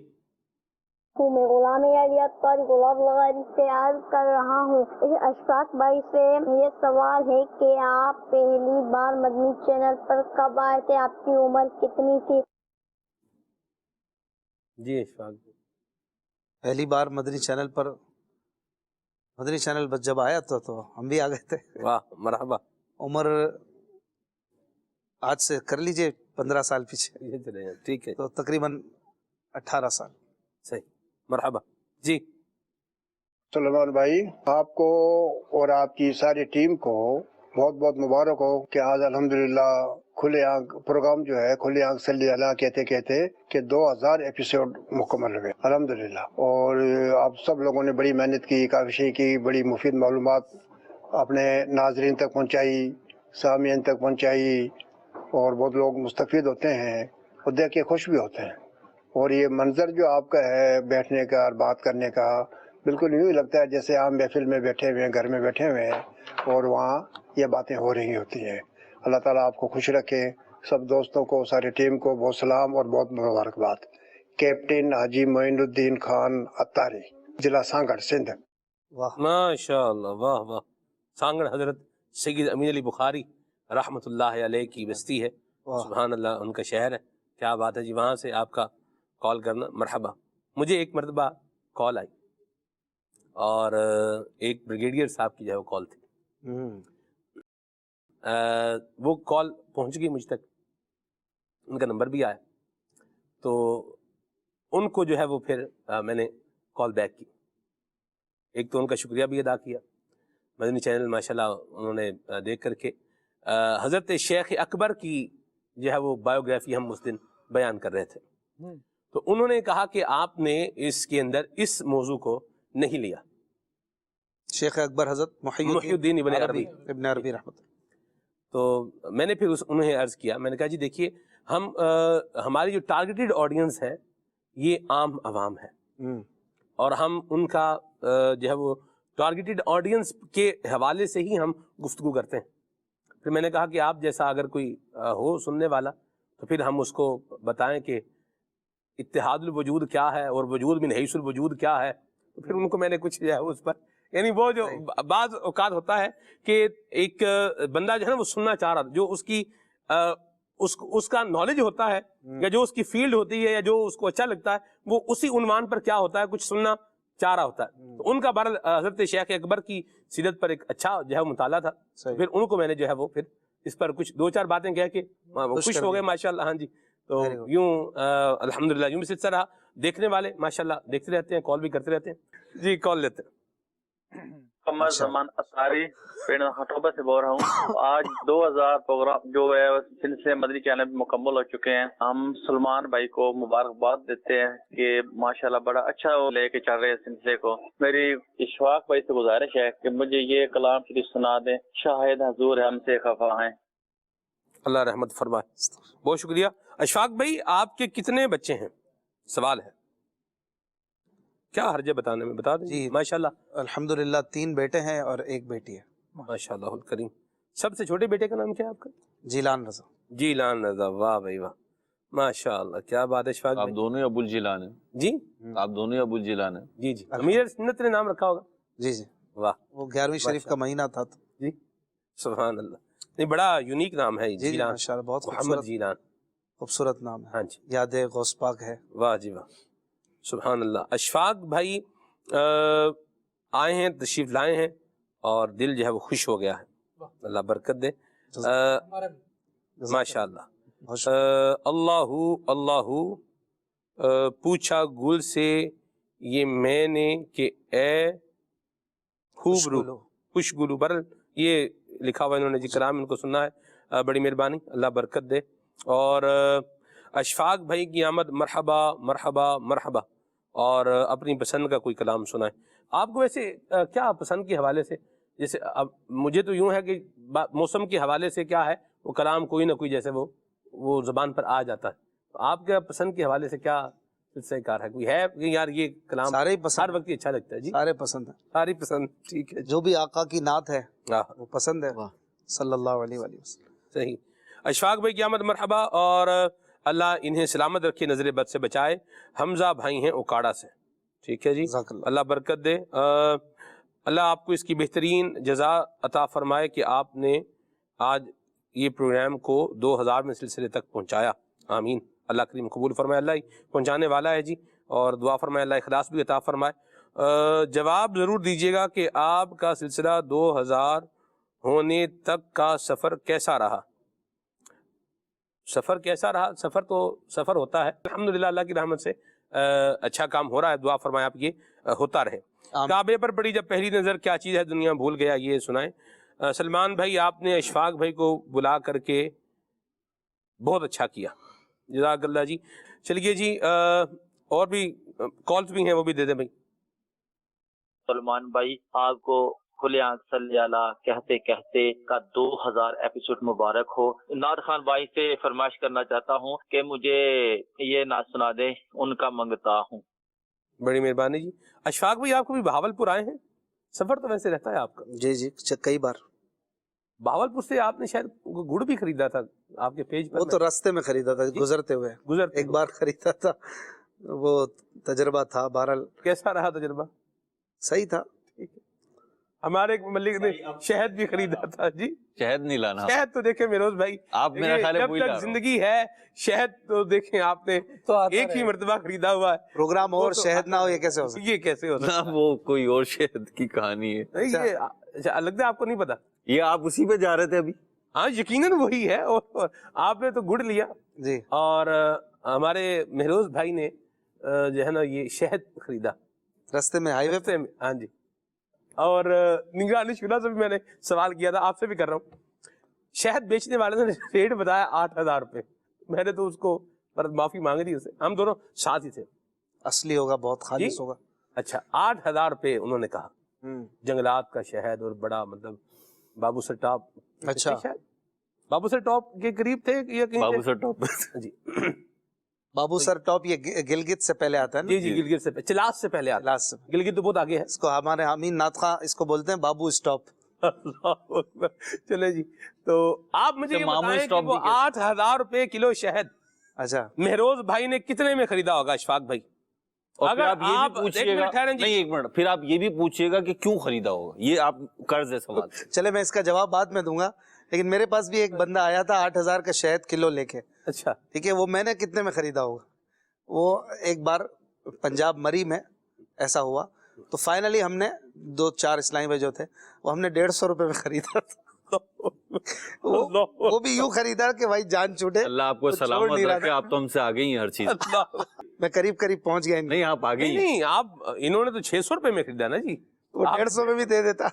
[SPEAKER 9] میں غلام علیت پر غلام لغاری سے عرض کر رہا ہوں. اشفاق بھائی سے یہ سوال ہے کہ آپ پہلی بار مدنی چینل پر کب آئے تھے، آپ کی عمر کتنی تھی؟
[SPEAKER 2] جی اشفاق جی.
[SPEAKER 4] پہلی بار مدنی چینل پر، مدنی چینل بس جب آیا تو ہم بھی آ گئے تھے.
[SPEAKER 2] واہ مرحبا.
[SPEAKER 4] عمر آج سے کر لیجئے 15 سال پیچھے،
[SPEAKER 2] یہ چلے جائیں، ٹھیک ہے،
[SPEAKER 4] تو تقریباً 18 سال.
[SPEAKER 2] صحیح. مرحبا. جی
[SPEAKER 10] سلمان بھائی آپ کو اور آپ کی ساری ٹیم کو بہت بہت مبارک ہو کہ آج الحمدللہ کھلے آنکھ پروگرام جو ہے کھلے آنکھ صلی اللہ کہتے کہتے کہ 2000 ایپیسوڈ مکمل ہوئے الحمدللہ. اور آپ سب لوگوں نے بڑی محنت کی، کاوشیں کی، بڑی مفید معلومات اپنے ناظرین تک پہنچائی، سامعین تک پہنچائی، اور بہت لوگ مستفید ہوتے ہیں اور دیکھ کے خوش بھی ہوتے ہیں. اور یہ منظر جو آپ کا ہے بیٹھنے کا اور بات کرنے کا، بالکل یوں ہی لگتا ہے جیسے عام محفل میں بیٹھے ہوئے ہیں، گھر میں بیٹھے ہوئے ہیں اور وہاں یہ باتیں ہو رہی ہوتی ہیں. اللہ تعالیٰ آپ کو خوش رکھے. سب دوستوں کو، ساری ٹیم کو بہت سلام اور بہت مبارکباد. کیپٹن حاجی معین الدین خان اتاری، ضلع سانگڑ، سندھ.
[SPEAKER 4] واہ
[SPEAKER 2] ماشاء اللہ، واہ واہ. سانگڑ حضرت سید امین علی بخاری رحمۃ اللہ علیہ کی بستی ہے.
[SPEAKER 4] واہ.
[SPEAKER 2] سبحان اللہ، ان کا شہر ہے. کیا بات ہے جی. وہاں سے آپ کا کال کرنا. مرحبا. مجھے ایک مرتبہ کال آئی اور ایک بریگیڈیئر صاحب کی جو ہے وہ کال تھی. وہ کال پہنچ گئی مجھ تک، ان کا نمبر بھی آیا، تو ان کو جو ہے وہ پھر میں نے کال بیک کی. ایک تو ان کا شکریہ بھی ادا کیا. مدنی چینل ماشاءاللہ انہوں نے دیکھ کر کے حضرت شیخ اکبر کی جو ہے وہ بایوگرافی ہم اس دن بیان کر رہے تھے، تو انہوں نے کہا کہ آپ نے اس کے اندر اس موضوع کو نہیں لیا.
[SPEAKER 4] شیخ اکبر حضرت محی
[SPEAKER 2] الدین ابن عربی
[SPEAKER 4] رحمۃ.
[SPEAKER 2] تو میں نے پھر انہیں عرض کیا، میں نے کہا جی دیکھیے ہم ہماری جو ٹارگیٹڈ آڈینس ہے یہ عام عوام ہے، اور ہم ان کا جو ہے وہ ٹارگیٹڈ آڈینس کے حوالے سے ہی ہم گفتگو کرتے ہیں. پھر میں نے کہا کہ آپ جیسا اگر کوئی ہو سننے والا تو پھر ہم اس کو بتائیں کہ اتحاد الوجود کیا ہے اور وجود من حیث الوجود کیا ہے. تو پھر ان کو میں نے کچھ جو ہے اس پر، یعنی وہ جو بعض اوقات ہوتا ہے کہ ایک بندہ جو ہے نا وہ سننا چاہ رہا، جو اس کی اس کا نالج ہوتا ہے یا جو اس کی فیلڈ ہوتی ہے یا جو اس کو اچھا لگتا ہے، وہ اسی عنوان پر کیا ہوتا ہے کچھ سننا چاہ رہا ہوتا ہے. تو ان کا بہرحال حضرت شیخ اکبر کی سیرت پر ایک اچھا جو ہے مطالعہ تھا. پھر ان کو میں نے جو ہے وہ پھر اس پر کچھ 2-4 باتیں کہہ کے خوش ہو گئے ماشاءاللہ. ہاں جی. تو یوں الحمدللہ یوں بھی سلسلہ رہا. دیکھنے والے ماشاءاللہ دیکھتے رہتے ہیں، کال بھی کرتے رہتے ہیں. جی کال لیتے ہیں.
[SPEAKER 11] محمد زمان اثاری پنڈ ہٹوبہ سے بول رہا ہوں. آج 2000 پروگرام جو ہے سلسلے مدنی چینل میں مکمل ہو چکے ہیں. ہم سلمان بھائی کو مبارکباد دیتے ہیں کہ ماشاءاللہ بڑا اچھا لے کے چل رہے ہیں سلسلے کو. میری اشفاق بھائی سے گزارش ہے کہ مجھے یہ کلام شریف سنا دیں. شاہد حضور ہم سے خفا ہیں.
[SPEAKER 2] اللہ رحمت فرمائے. بہت شکریہ. اشفاق بھائی آپ کے کتنے بچے ہیں؟ سوال ہے. کیا حرج ہے بتانے میں؟ بتا دیں.
[SPEAKER 4] جی
[SPEAKER 2] ماشاءاللہ
[SPEAKER 4] الحمدللہ 3 بیٹے ہیں اور 1 بیٹی ہے.
[SPEAKER 2] ماشاءاللہ الکریم. سب سے چھوٹے بیٹے کا نام کیا ہے آپ کا؟
[SPEAKER 4] جیلان رضا.
[SPEAKER 2] جیلان رضا. واہ بھائی واہ، ماشاءاللہ کیا بات ہے. اشفاق
[SPEAKER 5] آپ
[SPEAKER 2] بھائی
[SPEAKER 5] دونوں ابو الجیلان ہیں.
[SPEAKER 2] جی
[SPEAKER 5] آپ دونوں ابو الجیلان ہیں.
[SPEAKER 2] جی جی امیر سنت نے نام رکھا ہوگا.
[SPEAKER 4] جی جی
[SPEAKER 2] واہ
[SPEAKER 4] وہ 11ویں شریف کا مہینہ تھا.
[SPEAKER 2] جی سبحان اللہ. نہیں بڑا یونیک نام ہے
[SPEAKER 4] جی
[SPEAKER 2] جیلان.
[SPEAKER 4] ماشاءاللہ بہت
[SPEAKER 2] محمد جیلان
[SPEAKER 4] خوبصورت نام ہے.
[SPEAKER 2] ہاں جی.
[SPEAKER 4] یاد غوث پاک ہے.
[SPEAKER 2] واہ جی واہ سبحان اللہ. اشفاق بھائی آئے ہیں، تشریف لائے ہیں اور دل جو ہے وہ خوش ہو گیا ہے. اللہ برکت دے. ماشاء اللہ. اللہ پوچھا گل سے یہ میں نے کہ اے خوبرو خوشگلو برل، یہ لکھا ہوا انہوں نے جی کلام ان کو سننا ہے. بڑی مہربانی، اللہ برکت دے. اور اشفاق بھائی کی آمد، مرحبا مرحبا مرحبا. اور اپنی پسند کا کوئی کلام سنائیں. آپ کو ویسے کیا پسند کے حوالے سے، جیسے اب مجھے تو یوں ہے کہ موسم کے حوالے سے کیا ہے وہ کلام کوئی نہ کوئی جیسے وہ زبان پر آ جاتا ہے. آپ کے پسند کے حوالے سے کیا سلسلہ کار ہے؟ کوئی ہے کہ یار یہ کلام
[SPEAKER 4] سارے ہی پسند،
[SPEAKER 2] ہر وقت ہی اچھا لگتا ہے؟ جی
[SPEAKER 4] سارے پسند ہیں،
[SPEAKER 2] ساری پسند. ٹھیک ہے،
[SPEAKER 4] جو بھی آقا کی نعت ہے
[SPEAKER 2] ہاں
[SPEAKER 4] وہ پسند ہے صلی اللہ علیہ وآلہ وسلم.
[SPEAKER 2] صحیح. اشفاق بھائی کی آمد، مرحبا. اور اللہ انہیں سلامت رکھے، نظر بد سے بچائے. حمزہ بھائی ہیں اوکاڑا سے. ٹھیک ہے جی،
[SPEAKER 4] جزاک اللہ.
[SPEAKER 2] اللہ برکت دے. اللہ آپ کو اس کی بہترین جزا عطا فرمائے کہ آپ نے آج یہ پروگرام کو 2000 سلسلے تک پہنچایا. آمین. اللہ کریم قبول فرمائے. اللہ ہی پہنچانے والا ہے جی. اور دعا فرمائے اللہ اخلاص بھی عطا فرمائے. جواب ضرور دیجیے گا کہ آپ کا سلسلہ 2000 ہونے تک کا سفر کیسا رہا؟ سفر کیسا رہا؟ سفر تو سفر ہوتا ہے الحمدللہ، اللہ کی رحمت سے اچھا کام ہو رہا ہے. دعا فرمائے آپ یہ ہوتا رہے. کعبے پر پڑی جب پہلی نظر کیا چیز ہے دنیا بھول گیا، یہ سنائیں. سلمان بھائی آپ نے اشفاق بھائی کو بلا کر کے بہت اچھا کیا، جزاک اللہ جی. چلیے جی، اور بھی کالز بھی ہیں وہ بھی دے دیں بھائی.
[SPEAKER 11] سلمان بھائی آپ کو کھلے آنکھ صلی اللہ کہتے کہتے کا 2000 ایپیسوڈ مبارک ہو. ناد خان بھائی سے فرمائش کرنا چاہتا ہوں کہ مجھے یہ نعت سنا دیں، ان کا منگتا ہوں.
[SPEAKER 2] بڑی مہربانی جی. اشفاق بھائی آپ کو بھی بہاولپور آئے ہیں؟ سفر تو ویسے رہتا ہے آپ کا.
[SPEAKER 4] جی جی کئی بار.
[SPEAKER 2] بہاولپور سے آپ نے شاید گڑ بھی خریدا تھا آپ کے پیج پر.
[SPEAKER 4] وہ تو راستے میں خریدا تھا گزرتے ہوئے، ایک بار خریدا تھا، وہ تجربہ تھا. بہرحال
[SPEAKER 2] کیسا رہا تجربہ؟
[SPEAKER 4] صحیح تھا.
[SPEAKER 2] ہمارے ایک ملک نے شہد بھی خریدا تھا جی.
[SPEAKER 5] شہد نہیں لانا.
[SPEAKER 2] شہد تو دیکھیں مہروز بھائی،
[SPEAKER 5] آپ میرا خیال ہے
[SPEAKER 2] جب تک زندگی ہے شہد تو دیکھیں آپ نے ایک ہی مرتبہ خریدا ہوا ہے.
[SPEAKER 4] پروگرام اور شہد نہ ہو یہ کیسے ہو سکتا؟
[SPEAKER 2] یہ کیسے ہو سکتا؟
[SPEAKER 5] وہ کوئی اور شہد کی کہانی ہے.
[SPEAKER 2] یہ لگتا ہے آپ کو نہیں پتا.
[SPEAKER 5] یہ آپ اسی پہ جا رہے تھے ابھی؟
[SPEAKER 2] ہاں یقیناً وہی ہے. اور آپ نے تو گڑ لیا
[SPEAKER 4] جی،
[SPEAKER 2] اور ہمارے مہروز بھائی نے جو ہے نا یہ شہد خریدا
[SPEAKER 4] راستے میں، ہائی وے پہ.
[SPEAKER 2] ہاں جی. اور نگرانی شورا سے بھی میں نے سوال کیا تھا، آپ سے بھی کر رہا ہوں. شہد بیچنے والے نے ریٹ بتایا 8000 روپے. میں نے تو اس کو معافی مانگی تھی اسے، ہم دونوں ساتھ ہی تھے.
[SPEAKER 4] اصلی ہوگا، بہت خالص ہوگا.
[SPEAKER 2] اچھا 8000 روپے انہوں نے کہا. جنگلات کا شہد اور بڑا مطلب بابو سر ٹاپ.
[SPEAKER 4] اچھا
[SPEAKER 2] بابو سر ٹاپ کے قریب تھے یا کہیں؟
[SPEAKER 5] بابو سر ٹاپ
[SPEAKER 2] جی.
[SPEAKER 4] بابو سر ٹاپ یہ گلگت سے پہلے آتا ہے نا؟
[SPEAKER 2] جی جی گلگت سے چلاس سے پہلے آتا ہے. گلگت تو بہت آگے ہے.
[SPEAKER 4] اس کو ہمارے امین نعت خان اس کو بولتے ہیں بابو اسٹاپ.
[SPEAKER 2] اللہ اکبر. چلے جی، تو آپ مجھے یہ بتائیں کہ وہ 8000 روپے کلو شہد
[SPEAKER 4] اچھا
[SPEAKER 2] مہروز بھائی نے کتنے میں خریدا ہوگا اشفاق بھائی؟
[SPEAKER 5] اور آپ یہ بھی پوچھئے گا، نہیں ایک منٹ، پھر آپ یہ بھی پوچھئے گا کہ کیوں خریدا ہوگا. یہ آپ قرض ہے سوال.
[SPEAKER 4] چلے میں اس کا جواب بعد میں دوں گا، لیکن میرے پاس بھی ایک بندہ آیا تھا 8000 کا شہد کلو لے کے.
[SPEAKER 2] اچھا
[SPEAKER 4] ٹھیک ہے، وہ میں نے کتنے میں خریدا ہوگا. وہ ایک بار پنجاب مری میں ایسا ہوا تو فائنلی ہم نے 2-4 اسلامی بھائی جو تھے وہ ہم نے 150 روپے میں خریدا تھا. وہ بھی یوں خریدا کہ بھائی جان چھوٹے.
[SPEAKER 5] اللہ آپ کو سلامت رکھے، آپ تو ہم سے آگے ہی ہر چیز.
[SPEAKER 4] میں قریب پہنچ گیا.
[SPEAKER 5] نہیں آپ آگے ہی.
[SPEAKER 2] نہیں آپ انہوں نے تو 600 روپے میں خریدا نا جی.
[SPEAKER 4] وہ 150 میں بھی دے دیتا.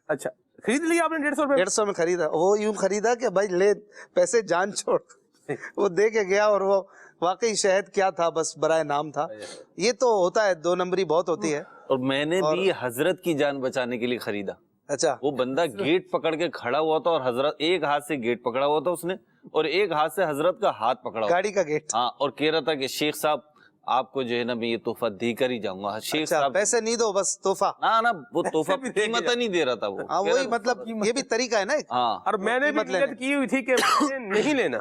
[SPEAKER 2] اچھا خرید لیا آپ نے 150 روپے؟
[SPEAKER 4] 150 میں خریدا. وہ یوں خریدا کہ بھائی لے پیسے جان چھوڑ. وہ دے کے گیا اور وہ واقعی شہد کیا تھا، بس برائے نام تھا. یہ تو ہوتا ہے، 2 نمبری بہت ہوتی ہے.
[SPEAKER 5] اور میں نے بھی حضرت کی جان بچانے کے لیے خریدا.
[SPEAKER 4] اچھا
[SPEAKER 5] وہ بندہ گیٹ پکڑ کے کھڑا ہوا تھا اور حضرت ایک ہاتھ سے گیٹ پکڑا ہوا تھا اس نے اور ایک ہاتھ سے حضرت کا ہاتھ پکڑا ہوا،
[SPEAKER 4] گاڑی کا گیٹ.
[SPEAKER 5] ہاں، اور کہہ رہا تھا کہ شیخ صاحب آپ کو جو ہے نا میں یہ تحفہ دے کر ہی جاؤں گا. شیخ صاحب
[SPEAKER 4] پیسے نہیں دو، بس تحفہ.
[SPEAKER 5] نا وہ تحفہ قیمت نہیں دے رہا تھا. وہ
[SPEAKER 4] ہاں وہی مطلب یہ بھی طریقہ ہے نا.
[SPEAKER 5] ہاں،
[SPEAKER 2] اور میں نے بھی نیت کی ہوئی تھی کہ نہیں لینا.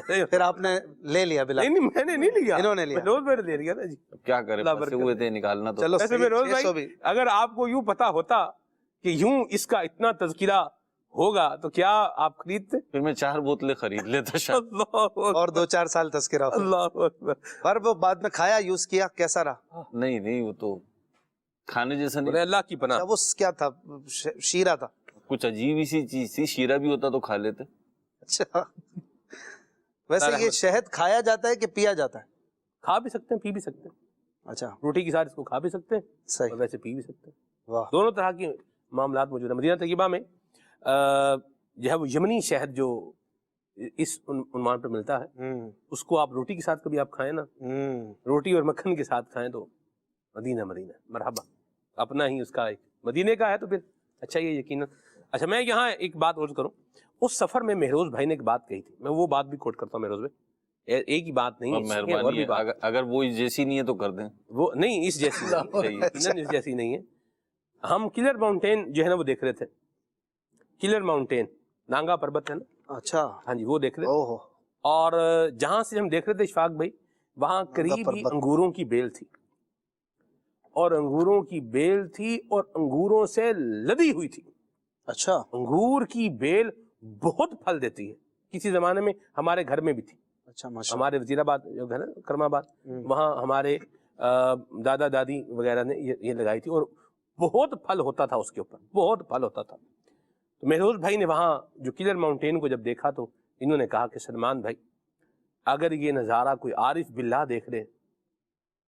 [SPEAKER 4] پھر آپ نے لے لیا بلا؟
[SPEAKER 2] نہیں میں نے نہیں لیا،
[SPEAKER 4] انہوں نے لیا.
[SPEAKER 2] روز میں نے لے لیا نا جی.
[SPEAKER 5] کیا کرے پھنسے ہوئے تھے نکالنا. تو
[SPEAKER 4] چلو
[SPEAKER 2] ایسے میں روز بھائی اگر آپ کو یوں پتا ہوتا کہ یوں اس کا اتنا تذکرہ ہوگا تو کیا آپ خریدتے؟
[SPEAKER 5] پھر میں 4 بوتلیں خرید لیتا شاید.
[SPEAKER 4] اور 2-4 سال تذکرہ.
[SPEAKER 2] اللہ اکبر.
[SPEAKER 4] پر وہ بعد میں کھایا، یوز کیا، کیسا رہا؟
[SPEAKER 5] نہیں وہ تو کھانے جیسا نہیں.
[SPEAKER 2] بولے اللہ کی پناہ.
[SPEAKER 4] وہ کیا تھا؟ شیرہ تھا.
[SPEAKER 5] کچھ عجیب ہی سی چیز تھی. شیرہ بھی ہوتا تو کھا لیتے.
[SPEAKER 4] اچھا ویسے یہ شہد کھایا جاتا ہے کہ پیا جاتا ہے؟
[SPEAKER 2] کھا بھی سکتے ہیں، پی بھی سکتے ہیں.
[SPEAKER 4] اچھا
[SPEAKER 2] روٹی کے ساتھ اس کو کھا بھی سکتے ہیں
[SPEAKER 4] صحیح.
[SPEAKER 2] اور ویسے پی بھی سکتے ہیں.
[SPEAKER 4] واہ.
[SPEAKER 2] دونوں طرح کی معاملات موجود ہیں. مدینہ طیبہ میں جو ہے وہ یمنی شہد جو اس عنوان پہ ملتا ہے، اس کو آپ روٹی کے ساتھ کبھی آپ کھائیں نا، روٹی اور مکھن کے ساتھ کھائیں تو مدینہ مدینہ مرحبا. اپنا ہی اس کا ایک مدینے کا ہے تو پھر اچھا یہ یقیناً. اچھا میں یہاں ایک بات عرض کروں. اس سفر میں مہروز بھائی نے ایک بات کہی تھی، میں وہ بات بھی کوٹ کرتا ہوں مہروز بھائی. ایک ہی بات نہیں،
[SPEAKER 5] مہربانی اگر وہ اس جیسی نہیں ہے تو کر دیں.
[SPEAKER 2] وہ نہیں اس جیسی نہیں، اس جیسی نہیں ہے. ہم کلر ماؤنٹین جو ہے نا وہ دیکھ رہے تھے. کلر ماؤنٹین نانگا پربت ہے نا.
[SPEAKER 4] اچھا
[SPEAKER 2] ہاں جی وہ دیکھ رہے تھے. اور جہاں سے ہم دیکھ رہے تھے اشفاق بھائی، وہاں قریب ہی انگوروں کی بیل تھی، اور انگوروں کی بیل تھی اور انگوروں سے لدی ہوئی تھی.
[SPEAKER 4] اچھا
[SPEAKER 2] انگور کی بیل بہت پھل دیتی ہے. کسی زمانے میں ہمارے گھر میں بھی تھی.
[SPEAKER 4] اچھا ماشاء
[SPEAKER 2] ہمارے وزیر آباد جو گھر ہے کرم آباد، وہاں ہمارے دادا دادی وغیرہ نے یہ لگائی تھی، اور بہت پھل ہوتا تھا اس کے اوپر، بہت پھل ہوتا تھا. تو مہروز بھائی نے وہاں جو کلر ماؤنٹین کو جب دیکھا تو انہوں نے کہا کہ سلمان بھائی اگر یہ نظارہ کوئی عارف باللہ دیکھ لے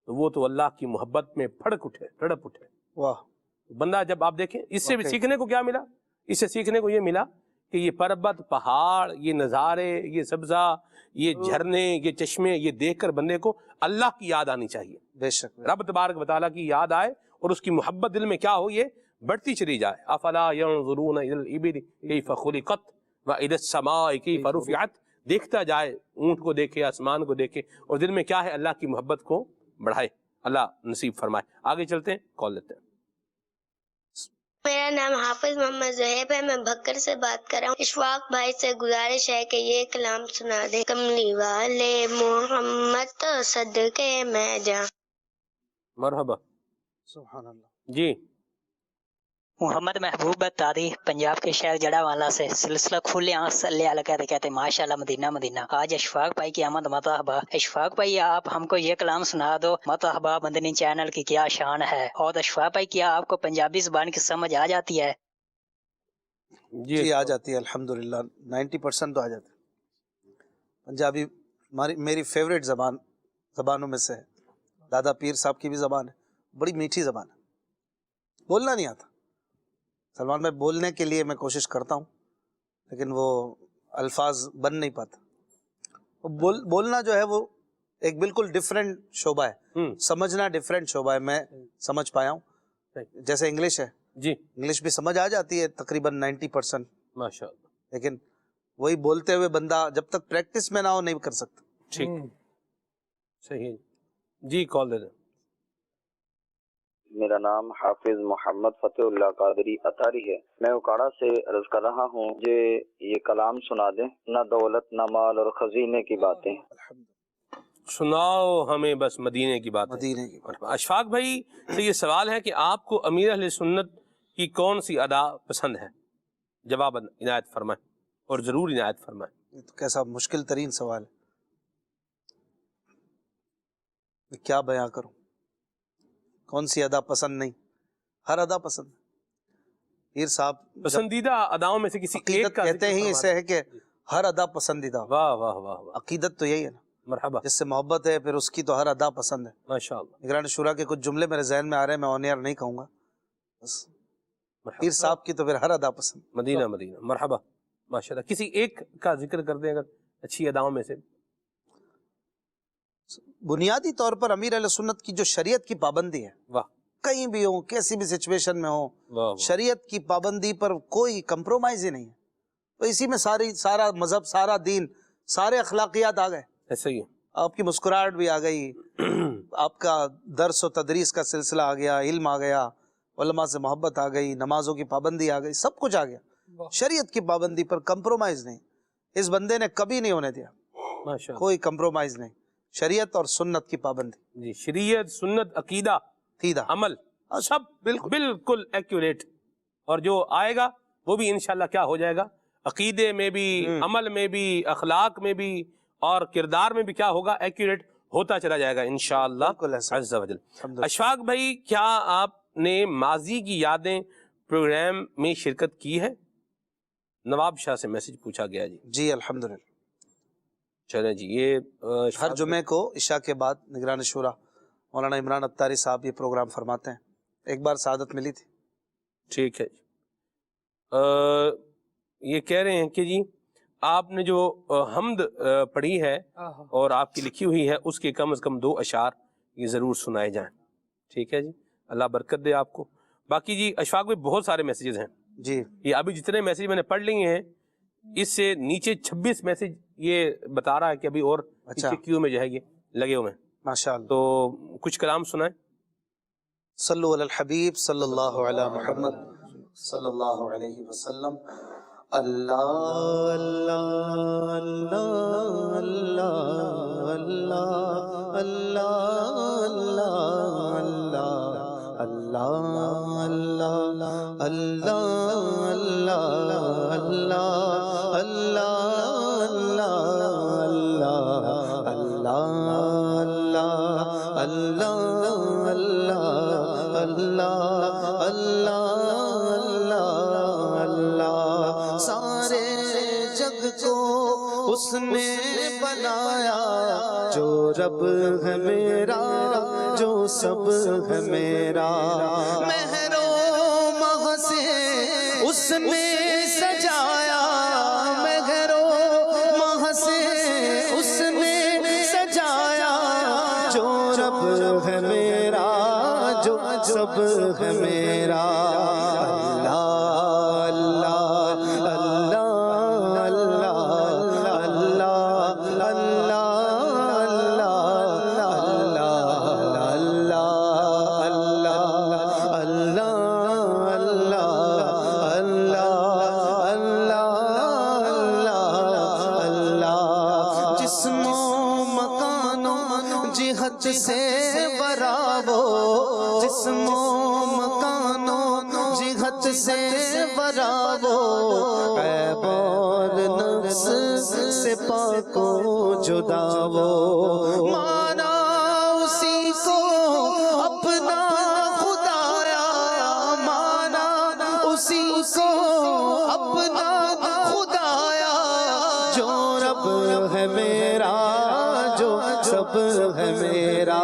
[SPEAKER 2] تو وہ تو اللہ کی محبت میں پھڑک اٹھے، تڑپ اٹھے.
[SPEAKER 4] واہ.
[SPEAKER 2] بندہ جب آپ دیکھیں اس سے بھی سیکھنے کو کیا ملا؟ اس سے سیکھنے کو یہ ملا کہ یہ پربت، پہاڑ، یہ نظارے، یہ سبزہ، یہ جھرنے، یہ چشمے، یہ دیکھ کر بندے کو اللہ کی یاد آنی چاہیے.
[SPEAKER 4] بے شک
[SPEAKER 2] رب تبارک و تعالیٰ کی یاد آئے اور اس کی محبت دل میں کیا ہو، یہ بڑھتی چلی جائے. افلا ينظرون الى الابل كيف خلقت والى السماء كيف رفعت. دیکھتا جائے، اونٹ کو دیکھے، آسمان کو دیکھے، اور دل میں کیا ہے، اللہ کی محبت کو بڑھائے. اللہ نصیب فرمائے. آگے چلتے ہیں، کال لیتے ہیں.
[SPEAKER 9] میرا نام حافظ محمد زہیب ہے، میں بھکر سے بات کر رہا ہوں. اشفاق بھائی سے گزارش ہے کہ یہ کلام سنا دے. کملی والے محمد تو صدقے میں جاں.
[SPEAKER 2] مرحبا.
[SPEAKER 4] سبحان اللہ.
[SPEAKER 2] جی
[SPEAKER 12] محمد محبوب تاری پنجاب کے شہر جڑا والا سے سلسلہ کھلے آنکھ صلی اللہ کہتے کہتے ماشاءاللہ مدینہ مدینہ. آج اشفاق بھائی کی آمد مرحبا. اشفاق بھائی آپ ہم کو یہ کلام سنا دو. مرحبا مدنی چینل کی کیا شان ہے. اور اشفاق بھائی کیا آپ کو پنجابی زبان کی سمجھ آ جاتی ہے؟
[SPEAKER 4] جی آ جاتی ہے الحمدللہ. 90% تو آ جاتی ہے. پنجابی میری فیوریٹ زبانوں میں سے ہے. دادا پیر صاحب کی بھی زبان ہے، بڑی میٹھی زبان ہے. بولنا نہیں آتا سلمان بھائی، بولنے کے لیے میں کوشش کرتا ہوں لیکن وہ الفاظ بن نہیں پاتا. بولنا جو ہے وہ ایک بالکل ڈیفرنٹ شعبہ ہے، سمجھنا ڈیفرنٹ شعبہ ہے. میں سمجھ پایا ہوں. جیسے انگلش ہے،
[SPEAKER 2] جی
[SPEAKER 4] انگلش بھی سمجھ آ جاتی ہے تقریباً 90%،
[SPEAKER 2] ماشاءاللہ.
[SPEAKER 4] لیکن وہی بولتے ہوئے بندہ جب تک پریکٹس میں نہ ہو نہیں کر سکتا.
[SPEAKER 2] ٹھیک صحیح. جی کال دے دیں.
[SPEAKER 13] میرا نام حافظ محمد فتح اللہ قادری اطاری ہے. میں اکاڑا سے عرض کر رہا ہوں، مجھے یہ کلام سنا دیں. نہ دولت نہ مال اور خزینے کی باتیں،
[SPEAKER 2] سناؤ ہمیں بس مدینے کی بات.
[SPEAKER 4] مدینے کی.
[SPEAKER 2] اشفاق بھائی سے یہ سوال ہے کہ آپ کو امیر اہل سنت کی کون سی ادا پسند ہے؟ جواب عنایت فرمائیں، اور ضرور عنایت فرمائیں.
[SPEAKER 4] یہ تو کیسا مشکل ترین سوال ہے، میں کیا بیان کروں. کون سی ادا پسند نہیں، ہر ادا پسند. پیر صاحب
[SPEAKER 2] پسندیدہ اداؤں میں سے کسی ایک
[SPEAKER 4] عقیدت
[SPEAKER 2] کا
[SPEAKER 4] کہتے ہی اسے ہے کہ ہر ادا پسندیدہ.
[SPEAKER 2] واہ واہ واہ واہ.
[SPEAKER 4] عقیدت تو یہی ہے نا،
[SPEAKER 2] مرحبا.
[SPEAKER 4] جس سے محبت ہے پھر اس کی تو ہر ادا پسند ہے.
[SPEAKER 2] ماشاءاللہ.
[SPEAKER 4] نگران شورا کے کچھ جملے میرے ذہن میں آ رہے ہیں، میں آن ایئر نہیں کہوں گا. بس پیر صاحب کی تو پھر ہر ادا پسند.
[SPEAKER 2] مدینہ مدینہ مرحبا. ماشاءاللہ. کسی ایک کا ذکر کر دیں اگر اچھی اداؤں میں سے.
[SPEAKER 4] بنیادی طور پر امیر اہل سنت کی جو شریعت کی پابندی ہے،
[SPEAKER 2] واہ،
[SPEAKER 4] کہیں بھی ہو، کیسی بھی سچویشن میں ہو، شریعت کی پابندی پر کوئی کمپرومائز ہی نہیں ہے. تو اسی میں سارا مذہب، سارا دین، سارے اخلاقیات آ گئے.
[SPEAKER 2] ایسا ہی ہے.
[SPEAKER 4] آپ کی مسکراہٹ بھی آ گئی، آپ کا درس و تدریس کا سلسلہ آ گیا، علم آ گیا، علماء سے محبت آ گئی، نمازوں کی پابندی آ گئی، سب کچھ آ گیا. شریعت کی پابندی پر کمپرومائز نہیں. اس بندے نے کبھی نہیں ہونے دیا، کوئی کمپرومائز نہیں. شریعت اور سنت کی پابندی.
[SPEAKER 2] جی شریعت، سنت، عقیدہ، عمل سب بالکل ایکوریٹ. اور جو آئے گا وہ بھی انشاءاللہ کیا ہو جائے گا، عقیدے میں بھی، عمل میں بھی، اخلاق میں بھی، اور کردار میں بھی کیا ہوگا، ایکوریٹ ہوتا چلا جائے گا انشاءاللہ عز و جل. اشفاق بھائی کیا آپ نے ماضی کی یادیں پروگرام میں شرکت کی ہے؟ نواب شاہ سے میسج پوچھا گیا جی.
[SPEAKER 4] جی الحمدللہ.
[SPEAKER 2] چلیں جی. یہ
[SPEAKER 4] ہر جمعے کو عشاء کے بعد نگران شورا مولانا عمران اتاری صاحب یہ پروگرام فرماتے ہیں. ایک بار سعادت ملی تھی.
[SPEAKER 2] ٹھیک ہے جی. یہ کہہ رہے ہیں کہ جی آپ نے جو حمد پڑھی ہے اور آپ کی لکھی ہوئی ہے اس کے کم از کم 2 اشعار یہ ضرور سنائے جائیں. ٹھیک ہے جی. اللہ برکت دے آپ کو. باقی جی اشفاق میں بہت سارے میسیجز ہیں
[SPEAKER 4] جی.
[SPEAKER 2] یہ ابھی جتنے میسیج میں نے پڑھ لیے ہیں اس سے نیچے 26 میسیج یہ بتا رہا ہے کہ ابھی اور کیوں میں جو ہے یہ لگے ہوئے ہیں.
[SPEAKER 4] ماشاءاللہ.
[SPEAKER 2] تو کچھ کلام سنائیں.
[SPEAKER 4] صلو علی الحبیب صلی اللہ علی محمد صلی اللہ علیہ وسلم. اللہ اللہ اللہ اللہ اللہ اللہ اللہ اللہ سارے جگ کو اس نے بنایا جو رب ہے میرا جو سب ہے میرا. مہر و مہ سے اس نے سجایا مہر و مہ سے اس نے سجایا جو رب ہے میرا جو سب ہے میرا. سے براو جسم و مکانوں جہت سے براو عیب اور نفس سے پاک و جداو. مانا اسی کو اپنا خدایا مانا اسی کو اپنا خدایا جو رب ہے میرا جو سب ہے میرا.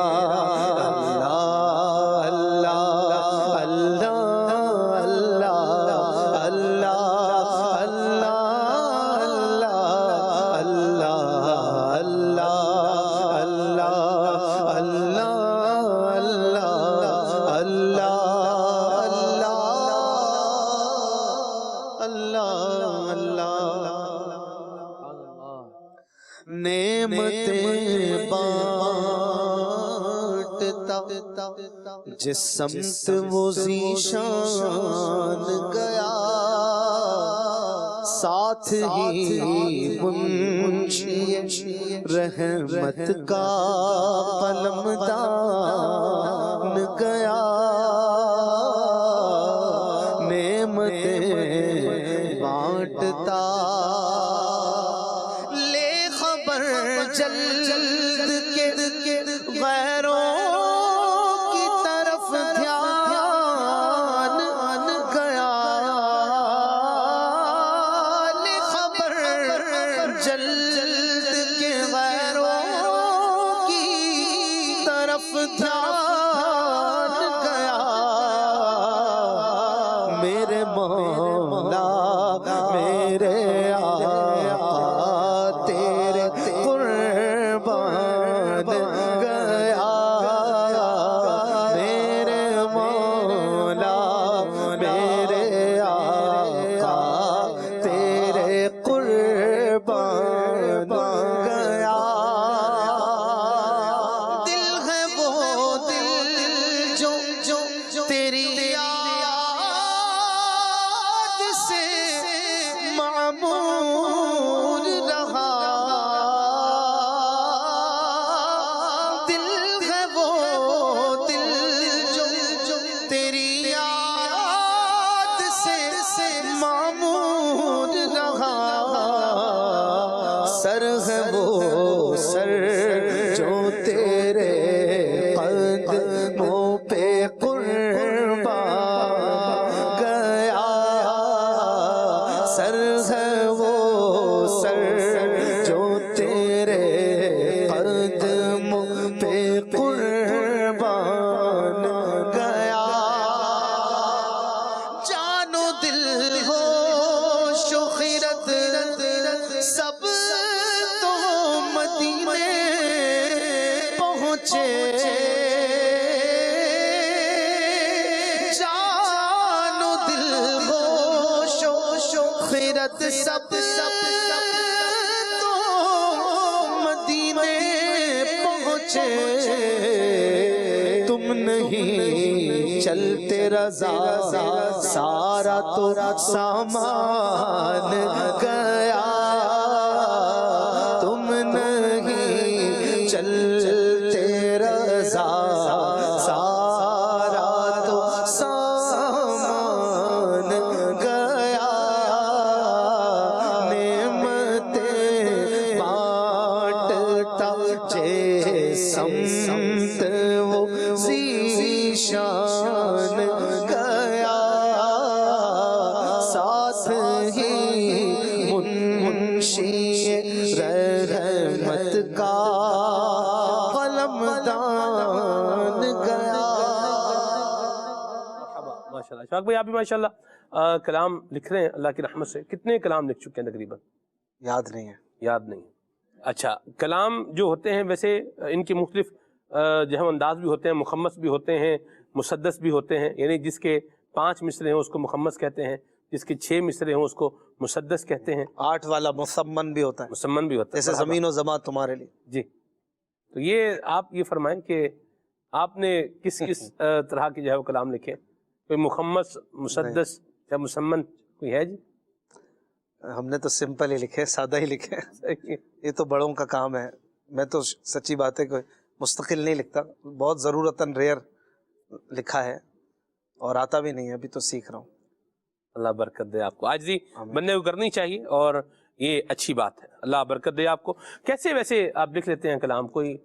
[SPEAKER 4] جس سمت وہ ذیشان گیا ساتھ ہی منشی رحمت کا قلم دان گیا. نعمتیں بانٹتا لے خبر جلد کے غیروں سر ہے وہ سر جو تیرے قدموں پہ قربان سب تو مدینے پہنچے تم نہیں چلتے رضا سارا تو سامان گیا تم نہیں چلتے رضا سارا تو سامان گیا نعمتیں بانٹتا جے سمت وہ ذیشان گیا ساتھ ہی منشی رحمت کا قلمدان گیا.
[SPEAKER 2] ماشاء اللہ. اشفاق بھائی آپ بھی ماشاء اللہ کلام لکھ رہے ہیں اللہ کی رحمت سے. کتنے کلام لکھ چکے ہیں تقریباً؟
[SPEAKER 4] یاد نہیں ہے.
[SPEAKER 2] یاد نہیں. اچھا کلام جو ہوتے ہیں ویسے ان کے مختلف جو ہے انداز بھی ہوتے ہیں, مخمس بھی ہوتے ہیں, مسدس بھی ہوتے ہیں, یعنی جس کے 5 مصرے ہیں اس کو مخمس کہتے ہیں, جس کے 6 مصرے ہیں اس کو مسدس کہتے ہیں,
[SPEAKER 4] 8 والا مسمن بھی ہوتا ہے,
[SPEAKER 2] مسمن بھی ہوتا ہے,
[SPEAKER 4] جیسے زمین و زمان تمہارے لیے.
[SPEAKER 2] جی. تو یہ آپ یہ فرمائیں کہ آپ نے کس کس طرح کے جو ہے وہ کلام لکھے؟ کوئی مخمس, مسدس یا مسمن کوئی ہے؟ جی
[SPEAKER 4] ہم نے تو سمپل ہی لکھے, سادہ ہی لکھے. یہ تو بڑوں کا کام ہے. میں تو سچی بات ہے کہ مستقل نہیں لکھتا, بہت ضرورتاً ریئر لکھا ہے اور آتا بھی نہیں ہے, ابھی تو سیکھ رہا ہوں.
[SPEAKER 2] اللہ برکت دے آپ کو. آج بھی بندے کو کرنی چاہیے اور یہ اچھی بات ہے. اللہ برکت دے آپ کو. کیسے ویسے آپ لکھ لیتے ہیں کلام؟ کوئی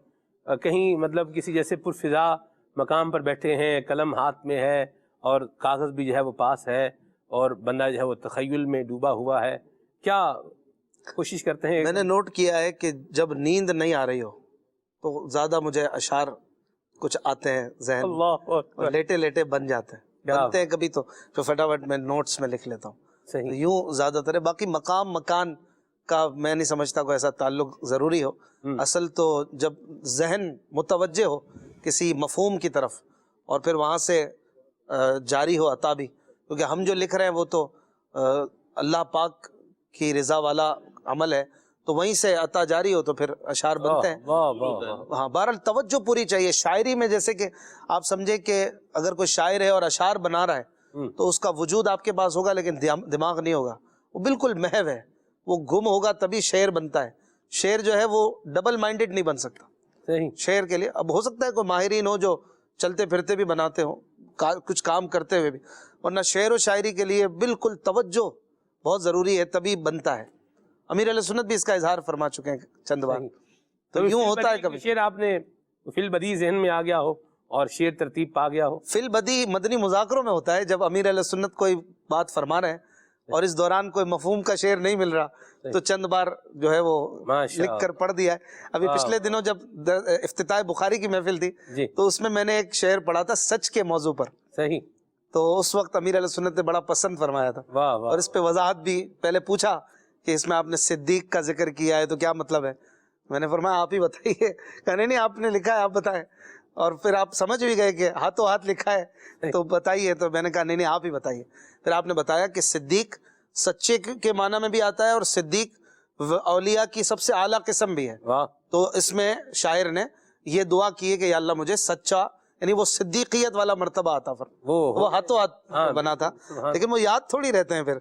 [SPEAKER 2] کہیں مطلب کسی جیسے پرفضا مقام پر بیٹھے ہیں, قلم ہاتھ میں ہے اور کاغذ بھی جو ہے وہ پاس ہے اور بندہ جو ہے وہ تخیل میں ڈوبا ہوا ہے, کیا کوشش کرتے ہیں؟
[SPEAKER 4] میں نے نوٹ کیا ہے کہ جب نیند نہیں آ رہی ہو تو زیادہ مجھے اشعار کچھ آتے ہیں ذہن, اور لیٹے لیٹے بن جاتے ہیں, بنتے ہیں کبھی تو فٹافٹ میں نوٹس میں لکھ لیتا ہوں. یوں زیادہ تر ہے. باقی مقام مکان کا میں نہیں سمجھتا کوئی ایسا تعلق ضروری ہو. اصل تو جب ذہن متوجہ ہو کسی مفہوم کی طرف اور پھر وہاں سے جاری ہو عطا بھی, کیونکہ ہم جو لکھ رہے ہیں وہ تو اللہ پاک کی رضا والا عمل ہے, تو وہیں سے عطا جاری ہو تو پھر اشعار بنتے ہیں. ہاں بہرحال توجہ پوری چاہیے. شاعری میں جیسے کہ آپ سمجھے کہ اگر کوئی شاعر ہے اور اشعار بنا رہا ہے تو اس کا وجود آپ کے پاس ہوگا لیکن دماغ نہیں ہوگا, وہ بالکل محو ہے, وہ گم ہوگا تبھی شعر بنتا ہے. شعر جو ہے وہ ڈبل مائنڈڈ نہیں بن سکتا. شعر کے لیے اب ہو سکتا ہے کوئی ماہرین ہو جو چلتے پھرتے بھی بناتے ہوں, کچھ کام کرتے ہوئے بھی, ورنہ شعر و شاعری کے لیے بالکل توجہ بہت ضروری ہے, تبھی بنتا ہے. امیر علیہ سنت بھی اس کا اظہار فرما چکے ہیں چند بار. تو یوں ہوتا ہے کبھی
[SPEAKER 2] شعر آپ نے فی البدی ذہن میں آ گیا ہو اور شعر ترتیب پا گیا ہو.
[SPEAKER 4] فی البدی مدنی مذاکروں میں ہوتا ہے, جب امیر علیہ سنت کوئی بات فرما رہے ہیں اور اس دوران کوئی مفہوم کا شعر نہیں مل رہا تو چند بار جو ہے وہ لکھ کر پڑھ دیا ہے. ابھی پچھلے دنوں جب افتتاح بخاری کی محفل تھی تو اس میں میں نے ایک شعر پڑھا تھا سچ کے موضوع پر.
[SPEAKER 2] صحیح.
[SPEAKER 4] تو اس وقت امیر علیہ سنت نے بڑا پسند فرمایا تھا اور اس پہ وضاحت بھی پہلے پوچھا کہ اس میں آپ نے صدیق کا ذکر کیا ہے تو کیا مطلب ہے. میں نے فرمایا آپ ہی بتائیے. کہنے نہیں آپ نے لکھا ہے آپ بتائیں, اور پھر آپ سمجھ بھی گئے کہ ہاتھوں ہاتھ لکھا ہے تو بتائیے. تو میں نے کہا نہیں آپ ہی بتائیے. پھر آپ نے بتایا کہ صدیق سچے کے معنی میں بھی آتا ہے اور صدیق اولیاء کی سب سے اعلیٰ قسم بھی ہے. تو اس میں شاعر نے یہ دعا کی ہے کہ یا اللہ مجھے سچا یعنی وہ صدیقیت والا مرتبہ آتا. وہ ہاتھوں ہاتھ بنا تھا لیکن وہ یاد تھوڑی رہتے ہیں. پھر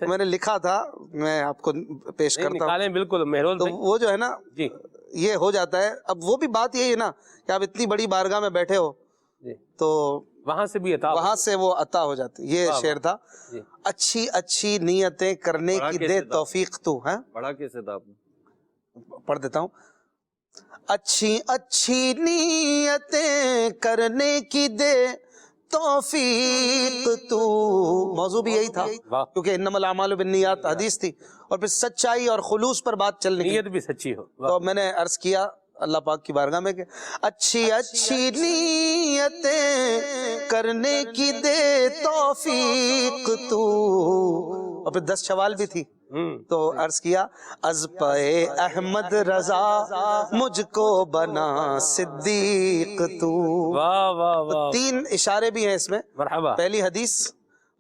[SPEAKER 4] میں نے لکھا تھا, میں آپ کو پیش کرتا ہوں.
[SPEAKER 2] بالکل مہروز
[SPEAKER 4] تو وہ جو ہے نا یہ ہو جاتا ہے. اب وہ بھی بات یہی ہے نا کہ آپ اتنی بڑی بارگاہ میں بیٹھے ہو تو
[SPEAKER 2] وہاں سے بھی عطا,
[SPEAKER 4] وہاں سے وہ عطا ہو جاتی. یہ شعر تھا اچھی اچھی نیتیں کرنے کی دے توفیق تو.
[SPEAKER 5] بڑا کیسے تھا آپ نے؟
[SPEAKER 4] پڑھ دیتا ہوں. اچھی اچھی نیتیں کرنے کی دے توفیق تو. موضوع بھی یہی تھا کیونکہ انما الاعمال بالنیات حدیث تھی, اور پھر سچائی اور خلوص پر بات چلنے کی,
[SPEAKER 2] نیت بھی سچی ہو.
[SPEAKER 4] تو میں نے عرض کیا اللہ پاک کی بارگاہ میں کہ اچھی اچھی نیتیں کرنے کی دے توفیق تو. اور پھر 10 سوال بھی تھی تو عرض کیا از پے احمد رضا مجھ کو بنا صدیق تو. 3 اشارے بھی ہیں اس میں. پہلی حدیث,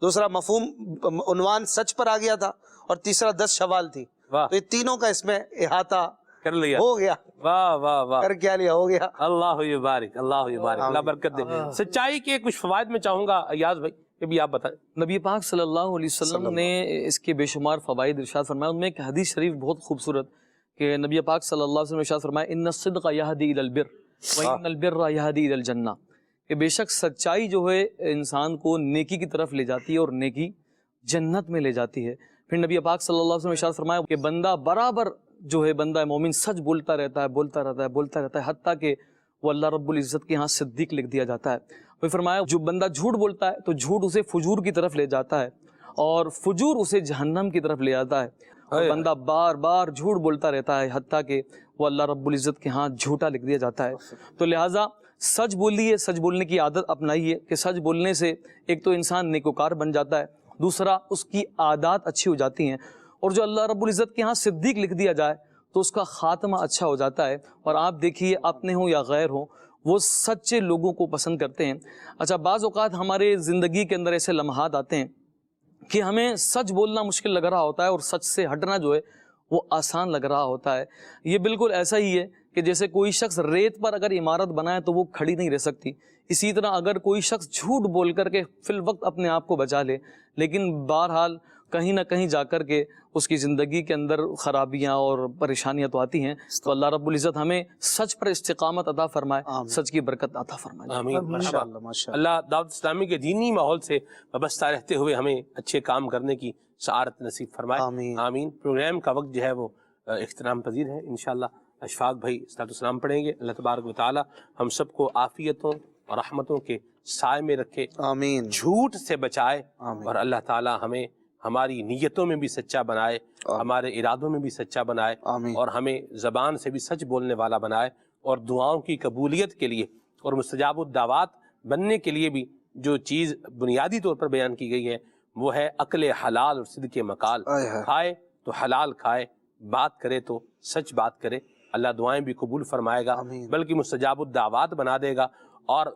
[SPEAKER 4] دوسرا مفہوم عنوان سچ پر آ گیا تھا, اور تیسرا 10 شوال تھی. تو یہ تینوں کا اس میں احاطہ
[SPEAKER 2] کر لیا,
[SPEAKER 4] ہو گیا.
[SPEAKER 2] واہ واہ واہ,
[SPEAKER 4] کر کیا لیا, ہو گیا.
[SPEAKER 2] اللہ یبارک, اللہ یبارک, اللہ برکت دے. سچائی کے کچھ فوائد میں چاہوں گا ایاز بھائی یہ بھی آپ بتائیں.
[SPEAKER 6] نبی پاک صلی اللہ علیہ وسلم نے اس کے بے شمار فوائد ارشاد فرمایا. ان میں ایک حدیث شریف بہت خوبصورت کہ نبی پاک صلی اللہ علیہ وسلم نے ارشاد فرمایا ان الصدق یہدی الی البر وان البر یہدی الی الجنہ, کہ بے شک سچائی جو ہے انسان کو نیکی کی طرف لے جاتی ہے اور نیکی جنت میں لے جاتی ہے. پھر نبی پاک صلی اللہ علیہ وسلم نے ارشاد فرمایا کہ بندہ برابر جو ہے بندہ مومن سچ بولتا رہتا ہے حتیٰ کہ وہ اللہ رب العزت کے ہاں صدیق لکھ دیا جاتا ہے. وہ فرمایا جو بندہ جھوٹ بولتا ہے تو جھوٹ اسے فجور کی طرف لے جاتا ہے اور فجور اسے جہنم کی طرف لے جاتا ہے. اور بندہ بار بار جھوٹ بولتا رہتا ہے حتیٰ کہ وہ اللہ رب العزت کے ہاں جھوٹا لکھ دیا جاتا ہے. تو لہٰذا سچ بولیے, سچ بولنے کی عادت اپنائیے کہ سچ بولنے سے ایک تو انسان نیکوکار بن جاتا ہے, دوسرا اس کی عادات اچھی ہو جاتی ہیں, اور جو اللہ رب العزت کے ہاں صدیق لکھ دیا جائے تو اس کا خاتمہ اچھا ہو جاتا ہے. اور آپ دیکھیے اپنے ہوں یا غیر ہوں وہ سچے لوگوں کو پسند کرتے ہیں. اچھا بعض اوقات ہمارے زندگی کے اندر ایسے لمحات آتے ہیں کہ ہمیں سچ بولنا مشکل لگ رہا ہوتا ہے اور سچ سے ہٹنا جو ہے وہ آسان لگ رہا ہوتا ہے. یہ بالکل ایسا ہی ہے کہ جیسے کوئی شخص ریت پر اگر عمارت بنائے تو وہ کھڑی نہیں رہ سکتی, اسی طرح اگر کوئی شخص جھوٹ بول کر کے فی الوقت اپنے آپ کو بچا لے لیکن بہرحال کہیں نہ کہیں جا کر کے اس کی زندگی کے اندر خرابیاں اور پریشانیاں تو آتی ہیں. تو اللہ رب العزت ہمیں سچ پر استقامت عطا فرمائے, سچ کی برکت عطا فرمائے.
[SPEAKER 2] آمین. اللہ دعوت اسلامی کے دینی ماحول سے وابستہ رہتے ہوئے ہمیں اچھے کام کرنے کی سعادت نصیب فرمائے. آمین. پروگرام کا وقت جو ہے وہ اختتام پذیر ہے. انشاءاللہ اشفاق بھائی صلاۃ السلام پڑھیں گے. اللہ تبارک و تعالی ہم سب کو عافیتوں اور رحمتوں کے سائے میں رکھے,
[SPEAKER 4] آمین,
[SPEAKER 2] جھوٹ سے بچائے,
[SPEAKER 4] آمین.
[SPEAKER 2] اور اللہ تعالی ہمیں ہماری نیتوں میں بھی سچا بنائے, ہمارے ارادوں میں بھی سچا بنائے, اور ہمیں زبان سے بھی سچ بولنے والا بنائے, اور دعاؤں کی قبولیت کے لیے اور مستجاب الدعوات بننے کے لیے بھی جو چیز بنیادی طور پر بیان کی گئی ہے وہ ہے عقل حلال اور صدق مقال. کھائے تو حلال کھائے, بات کرے تو سچ بات کرے. اللہ دعائیں بھی قبول فرمائے گا, بلکہ مستجاب الدعوات بنا دے گا. اور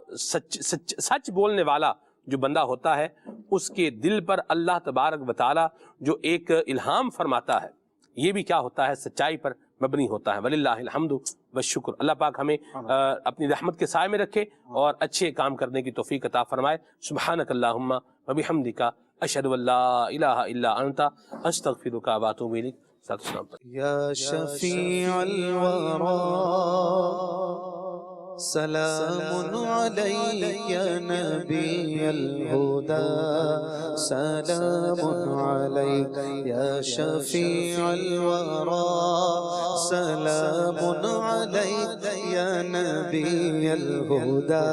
[SPEAKER 2] سچ بولنے والا جو بندہ ہوتا ہے اس کے دل پر اللہ تبارک و تعالی جو ایک الہام فرماتا ہے یہ بھی کیا ہوتا ہے, سچائی پر مبنی ہوتا ہے. وللہ الحمد والشکر. اللہ پاک ہمیں اپنی رحمت کے سائے میں رکھے اور اچھے کام کرنے کی توفیق عطا فرمائے. سبحانک اللہم وبحمدک اشہد ان لا الہ الا انت استغفرک واتوب الیک.
[SPEAKER 1] یا شفیع الورا سلام علیک یا نبی الہدی, سلام علیک یا شفیع الورا, سلام علیک یا نبی الہدی,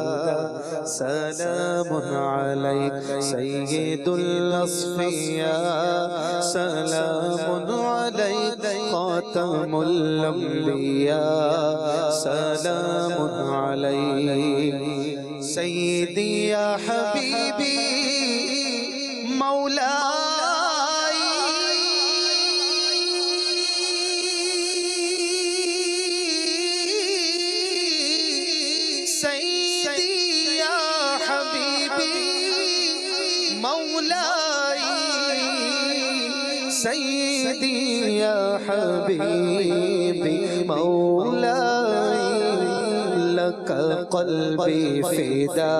[SPEAKER 1] سلام علیک سید الاصفیاء, سلام علیک خاتم الانبیاء, سلام علیک سیدی یا حبیبی مولائی, سیدی یا حبیبی مولائی, سیدی یا حبیبی مولائی, قلبی فدا,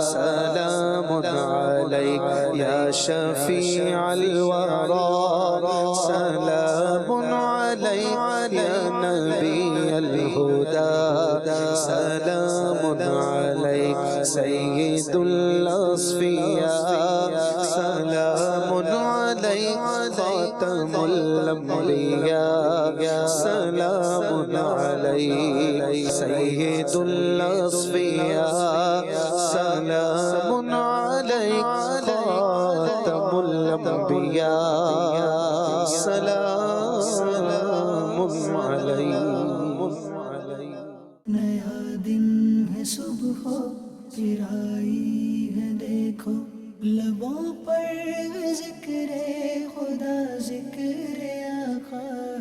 [SPEAKER 1] سلام علیک یا شفیع الورا, سلام علیک یا نبی الہدی, سلام علیک سید الاصفیاء, سلام علیک خاتم الانبیاء, سلام علیک سید الاصفیاء, سلام علیک خاتم الانبیاء, سلام علیک.
[SPEAKER 14] نیا دن ہے صبح پھر آئی ہے دیکھو, لبوں پر ذکر خدا ذکر آقا.